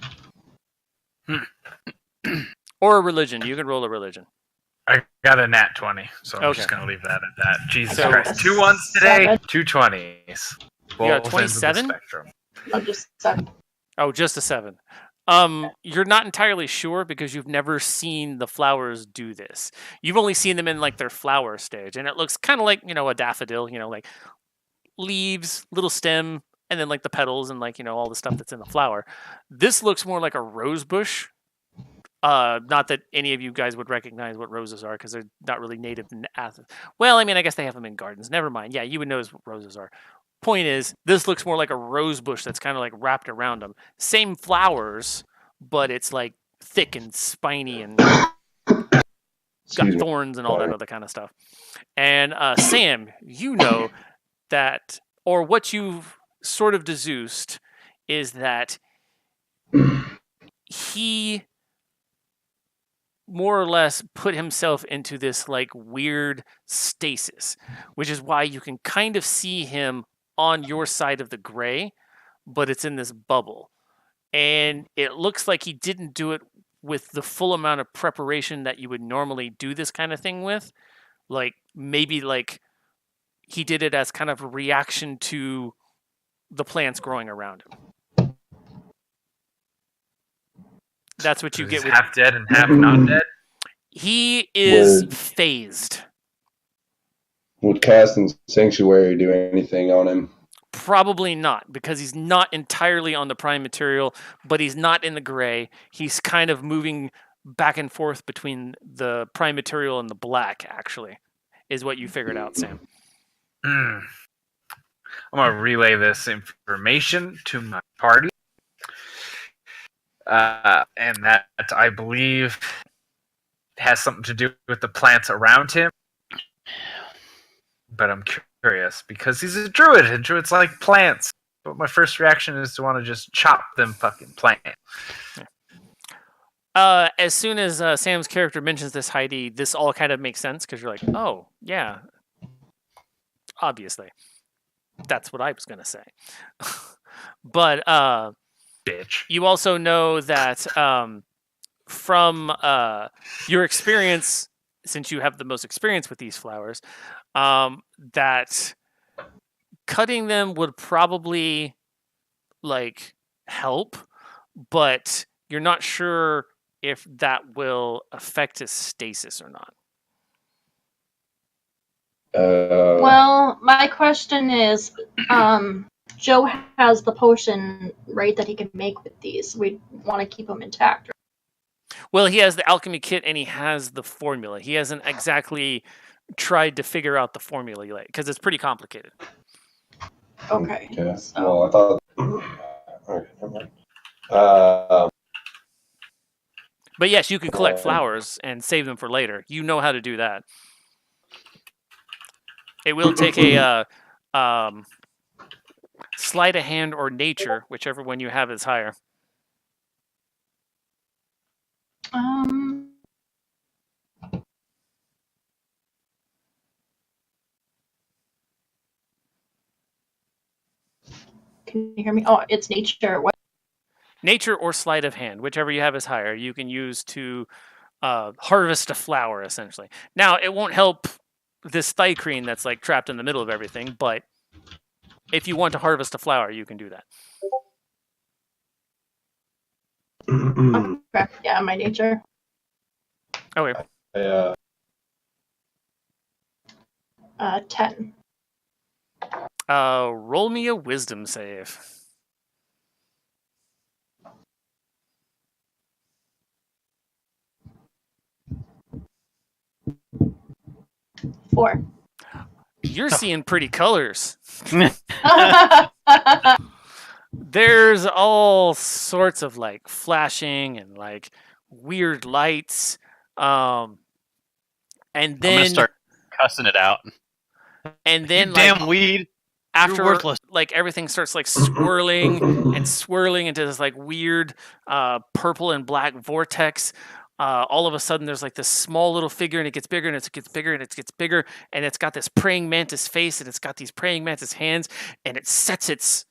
Or a religion. You can roll a religion. I got a nat 20, so I'm Okay. just going to leave that at that. Jesus So- Christ. 2 1s today, Seven. 2 20s. You got Both ends of the 27? spectrum. I'm just sad. Oh, just a 7. You're not entirely sure because you've never seen the flowers do this. You've only seen them in like their flower stage, and it looks kind of like, a daffodil, like leaves, little stem, and then like the petals and like, all the stuff that's in the flower. This looks more like a rose bush. Not that any of you guys would recognize what roses are because they're not really native in Athens. Well, I mean, I guess they have them in gardens. Never mind. Yeah, you would know what roses are. Point is, this looks more like a rose bush that's kind of like wrapped around them. Same flowers, but it's like thick and spiny and got Excuse me. thorns and all that other kind of stuff. And Sam, you know that, or what you've sort of deduced is that he more or less put himself into this like weird stasis, which is why you can kind of see him on your side of the gray, but it's in this bubble. And it looks like he didn't do it with the full amount of preparation that you would normally do this kind of thing with. Like maybe like he did it as kind of a reaction to the plants growing around him. That's what you So get he's with half dead and half not dead. he is Word. phased. Would casting Sanctuary do anything on him? Probably not, because he's not entirely on the prime material, but he's not in the gray. He's kind of moving back and forth between the prime material and the black, actually, is what you figured out, Sam. I'm going to relay this information to my party. And that, I believe, has something to do with the plants around him. But I'm curious, because he's a druid, and druids like plants. But my first reaction is to want to just chop them fucking plants. As soon as Sam's character mentions this, Heidi, this all kind of makes sense, because you're like, oh, yeah. Obviously. That's what I was going to say. But Bitch. you also know that from your experience, since you have the most experience with these flowers, that cutting them would probably like help, but you're not sure if that will affect his stasis or not. Well, my question is, Joe has the potion, right, that he can make with these. We want to keep them intact. Well, he has the alchemy kit and he has the formula. He hasn't exactly tried to figure out the formula yet, because it's pretty complicated. Okay. Okay. So, Well, I thought. Okay, never mind. But yes, you could collect flowers and save them for later. You know how to do that. It will take a sleight of hand or nature, whichever one you have is higher. Can you hear me? Oh, it's nature. What? Nature or sleight of hand, whichever you have is higher, you can use to harvest a flower, essentially. Now, it won't help this thicrene that's like trapped in the middle of everything, but if you want to harvest a flower, you can do that. Okay. Yeah, my nature. Okay. 10. Roll me a wisdom save. Four. You're seeing pretty colors. There's all sorts of like flashing and like weird lights. And I'm then gonna start cussing it out. and then You like damn weed. after worthless. like everything starts like swirling and swirling into this like weird purple and black vortex. All of a sudden there's like this small little figure and it gets bigger and it gets bigger and it gets bigger and it's got this praying mantis face and it's got these praying mantis hands and it sets its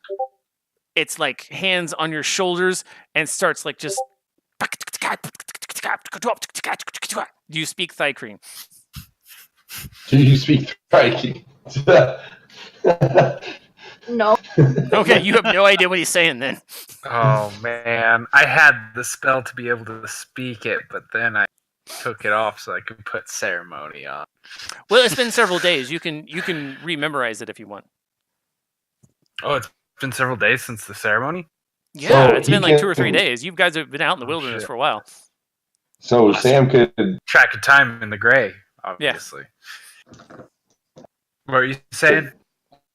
like hands on your shoulders and starts like just. Do you speak Thicrene? Do you speak Viking? No. Okay, you have no idea what he's saying then. Oh man, I had the spell to be able to speak it, but then I took it off so I could put ceremony on. Well, it's been several days. You can rememorize it if you want. Oh, it's been several days since the ceremony? Yeah, So it's he been like 2 or 3 can- days. You guys have been out in the wilderness shit. for a while. So Sam could. Track of time in the gray, obviously. What are you saying?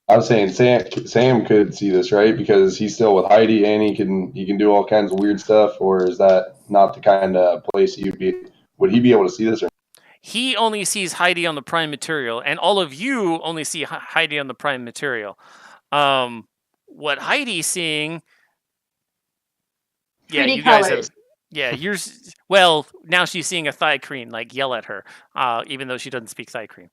I was saying Sam could see this, right? Because he's still with Heidi and he can do all kinds of weird stuff. Or is that not the kind of place would he be able to see this? Or He only sees Heidi on the prime material, and all of you only see Heidi on the prime material. What Heidi's seeing, yeah, Pretty you guys colors. have, yeah, well, now she's seeing a Thicrene like yell at her, even though she doesn't speak Thicrene.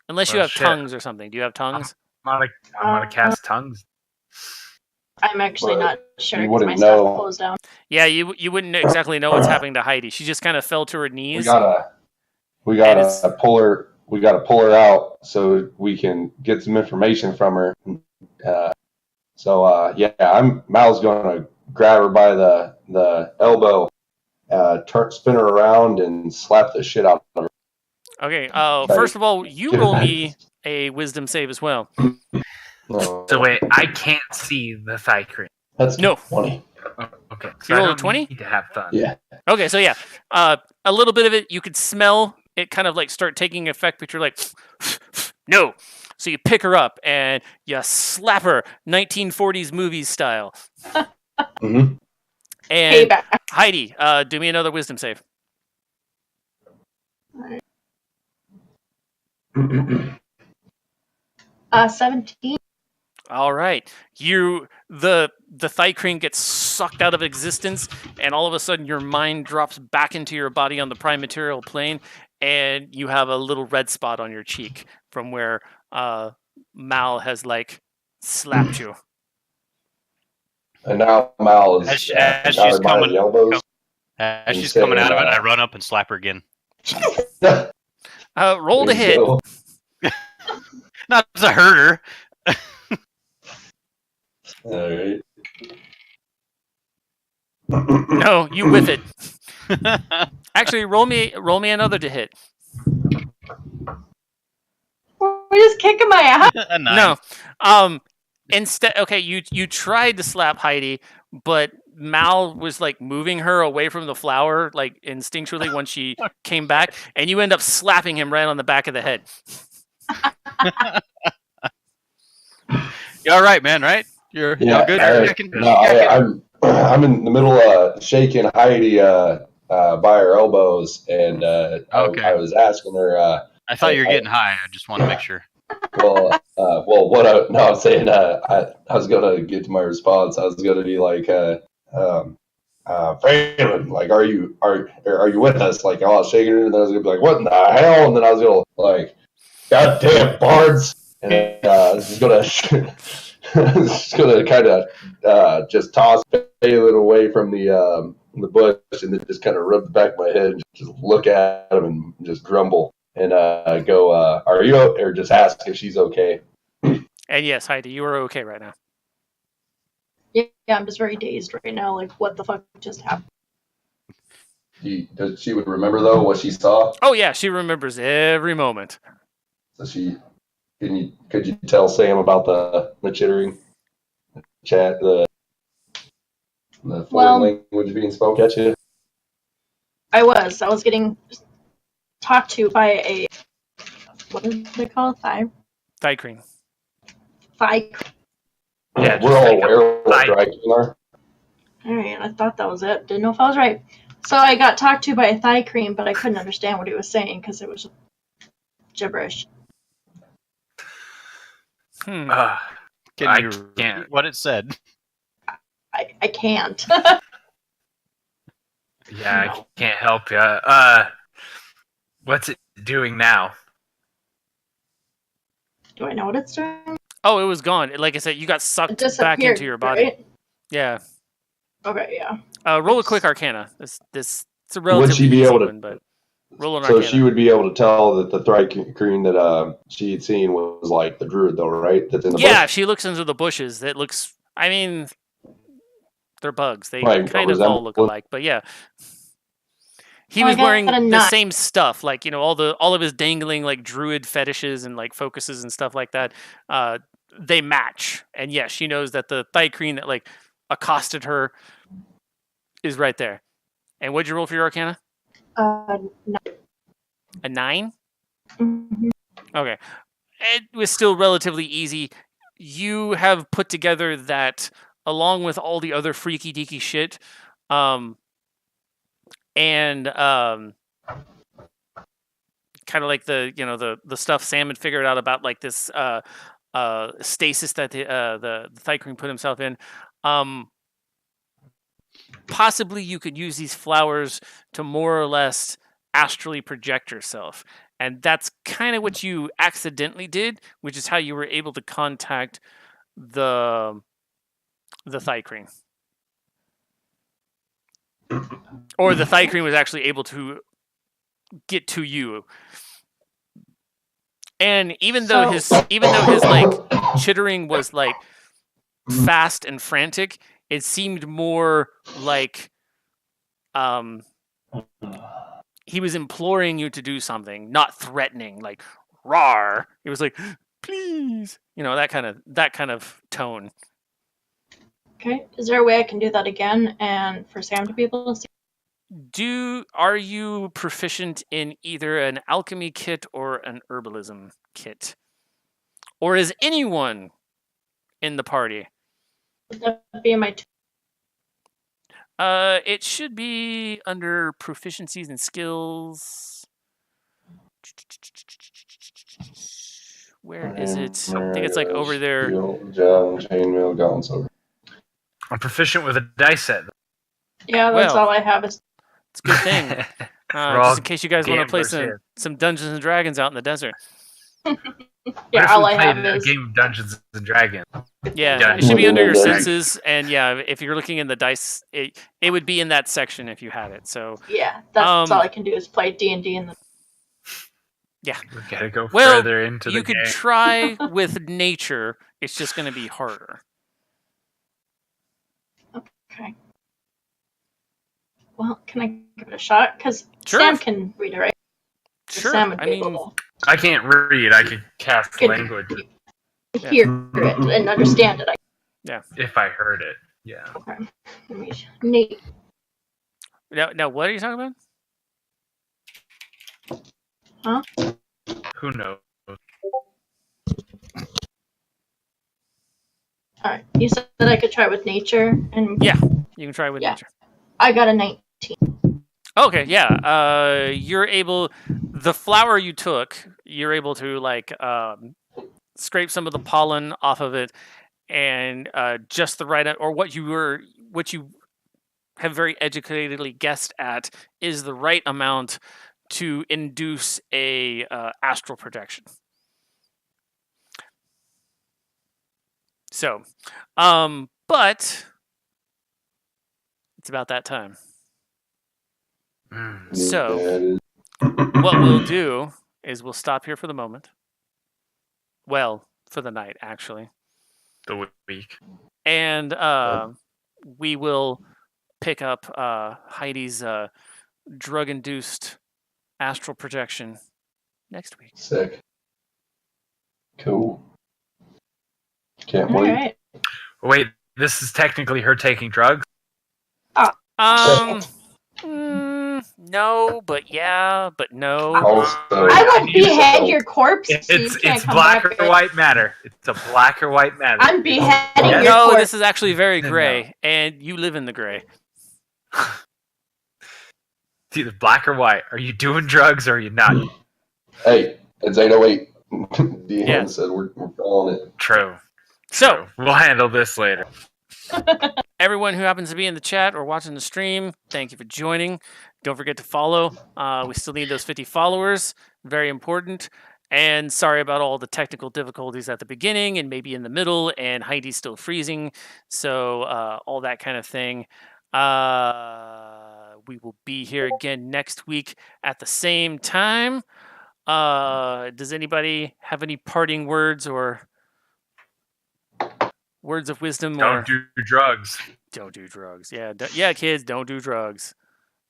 Unless you Well, have shit. tongues or something. Do you have tongues? I'm gonna cast tongues. I'm actually But not sure you because my wouldn't stuff know. closed down. Yeah, you wouldn't exactly know what's happening to Heidi. She just kind of fell to her we knees. gotta it's- pull her. We gotta pull her out so we can get some information from her. Mal's gonna grab her by the elbow, spin her around, and slap the shit out of her. Okay, first of all, you roll me a wisdom save as well. So wait, I can't see the Thicrene. That's No. 20. Oh, okay. You I rolled a don't 20? need to have fun. Yeah. Okay, so yeah, a little bit of it you could smell it kind of like start taking effect, but you're like, no. So you pick her up and you slap her 1940s movies style. Mm-hmm. And Payback. Heidi, do me another wisdom save. 17. All right. The Thicrene gets sucked out of existence, and all of a sudden your mind drops back into your body on the prime material plane, and you have a little red spot on your cheek from where Mal has like slapped you. And now Mal is As she's got her by coming, the elbows. as and she's coming out of it, saying, I run up and slap her again. Roll to There you hit. go. Not to hurt her. All right. No, you whiff it. Actually, roll me another to hit. We're just kicking my ass. A 9. No. Instead, okay, you tried to slap Heidi, but Mal was like moving her away from the flower, like instinctually when she came back, and you end up slapping him right on the back of the head. You all right, man? Right? You're good. I'm in the middle of shaking Heidi by her elbows, and Okay. I was asking her. I thought you were getting high. I just want to make sure. I'm saying I was gonna get to my response. I was gonna be like, Phelan, like, are you with us? Like, I was shaking her, and then I was gonna be like, what in the hell? And then I was gonna like, goddamn bards, and I was just gonna kind of just toss Phelan away from the bush, and then just kind of rub the back of my head and just look at him and just grumble. And go, are you, or just ask if she's okay. And yes, Heidi, you are okay right now. Yeah, I'm just very dazed right now. Like, what the fuck just happened? Does she would remember though what she saw? Oh yeah, she remembers every moment. So could you tell Sam about the chittering chat, the foreign language being spoke at you? I was getting talked to by a, what is it called? Thicrene. Yeah, we're all aware of what Thicrene are. Alright, I thought that was it. Didn't know if I was right. So I got talked to by a Thicrene, but I couldn't understand what he was saying because it was gibberish. Can you repeat what it said? I can't. Yeah, I can't help you. What's it doing now? Do I know what it's doing? Oh, it was gone. Like I said, you got sucked back into your body. Right? Yeah. Okay, yeah. Roll a quick Arcana. It's a relatively Would she be easy able to? one, but roll an So Arcana. she would be able to tell that the Thicrene that she had seen was like the druid, though, right? That's in the Yeah, bush? she looks into the bushes. It looks. I mean, they're bugs. They Right, kind of all look alike, but yeah. He Oh, was I got wearing a the nut. same stuff, like all of his dangling like druid fetishes and like focuses and stuff like that. They match, and yeah, she knows that the Thicrene that like accosted her is right there. And what'd you roll for your Arcana? No. A 9? Mhm. Okay. It was still relatively easy. You have put together that, along with all the other freaky deaky shit, and kind of like the stuff Sam had figured out about like this stasis that the Thicrene put himself in. Possibly you could use these flowers to more or less astrally project yourself. And that's kind of what you accidentally did, which is how you were able to contact the Thicrene. Or the Thicrene was actually able to get to you. And even though his like chittering was like fast and frantic, it seemed more like he was imploring you to do something, not threatening, like "rawr." It was like, "Please," that kind of tone. Okay. Is there a way I can do that again and for Sam to be able to see? Are you proficient in either an alchemy kit or an herbalism kit? Or is anyone in the party? Would that be in my It should be under proficiencies and skills. Where is it? I think it's like over there. Chainmail, gauntlets over. I'm proficient with a dice set. Yeah, that's Well, all I have is It's a good thing. We're all Just in case you guys want to play gamblers here. some Dungeons and Dragons out in the desert. What yeah, if all we I have played a is game of Dungeons and Dragons? Yeah, Yeah, it should be under your Dungeons. senses, and yeah, if you're looking in the dice, it would be in that section if you had it. So yeah, that's Um, all I can do is play D&D in the We gotta go Well, further into you the could game. try with nature. It's just going to be harder. Okay. Well, can I give it a shot? Because Sure. Sam can read it, right? Sure. Sam would I be mean, able I can't read. I could cast Could- language to hear it and understand it. if I heard it. Yeah. Okay. Let me, Nate. now what are you talking about? Who knows? All right. You said that I could try with nature, and Yeah. You can try with Yeah. nature. I got a 19. Okay, yeah. You're able. The flower you took, you're able to like scrape some of the pollen off of it, and just the right, or what you have very educatedly guessed at is the right amount to induce a astral projection. So, but it's about that time. Mm. So- Yeah, it is. What we'll do is we'll stop here for the moment. Well, for the night, actually. The week. And we will pick up Heidi's drug-induced astral projection next week. Sick. Cool. Can't All wait. right. Wait, this is technically her taking drugs? No, but yeah, but no. Also, I will need behead to- your corpse. so you It's can't come black back. or white matter. It's a black or white matter. I'm beheading Yeah. your No, corpse. this is actually very No. gray, and you live in the gray. It's either black or white. Are you doing drugs or are you not? Hey, it's 8:08. Deanne Yeah. said we're calling it. True. So, We'll handle this later. everyone who happens to be in the chat or watching the stream, thank you for joining. Don't forget to follow. We still need those 50 followers. Very important. And sorry about all the technical difficulties at the beginning and maybe in the middle, and Heidi's still freezing. So, all that kind of thing. We will be here again next week at the same time. Does anybody have any parting words or words of wisdom? Or Don't do drugs. don't do drugs. Yeah, yeah, kids, don't do drugs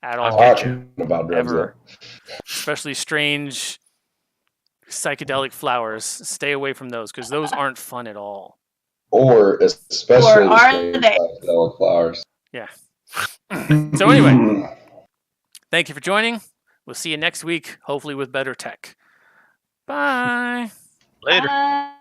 at all. I'll get you. Talking about drugs Ever. though. Especially strange psychedelic flowers. Stay away from those because those aren't fun at all. Or especially Or are strange they? psychedelic flowers. So anyway, thank you for joining. We'll see you next week, hopefully with better tech. Bye. Later. Bye.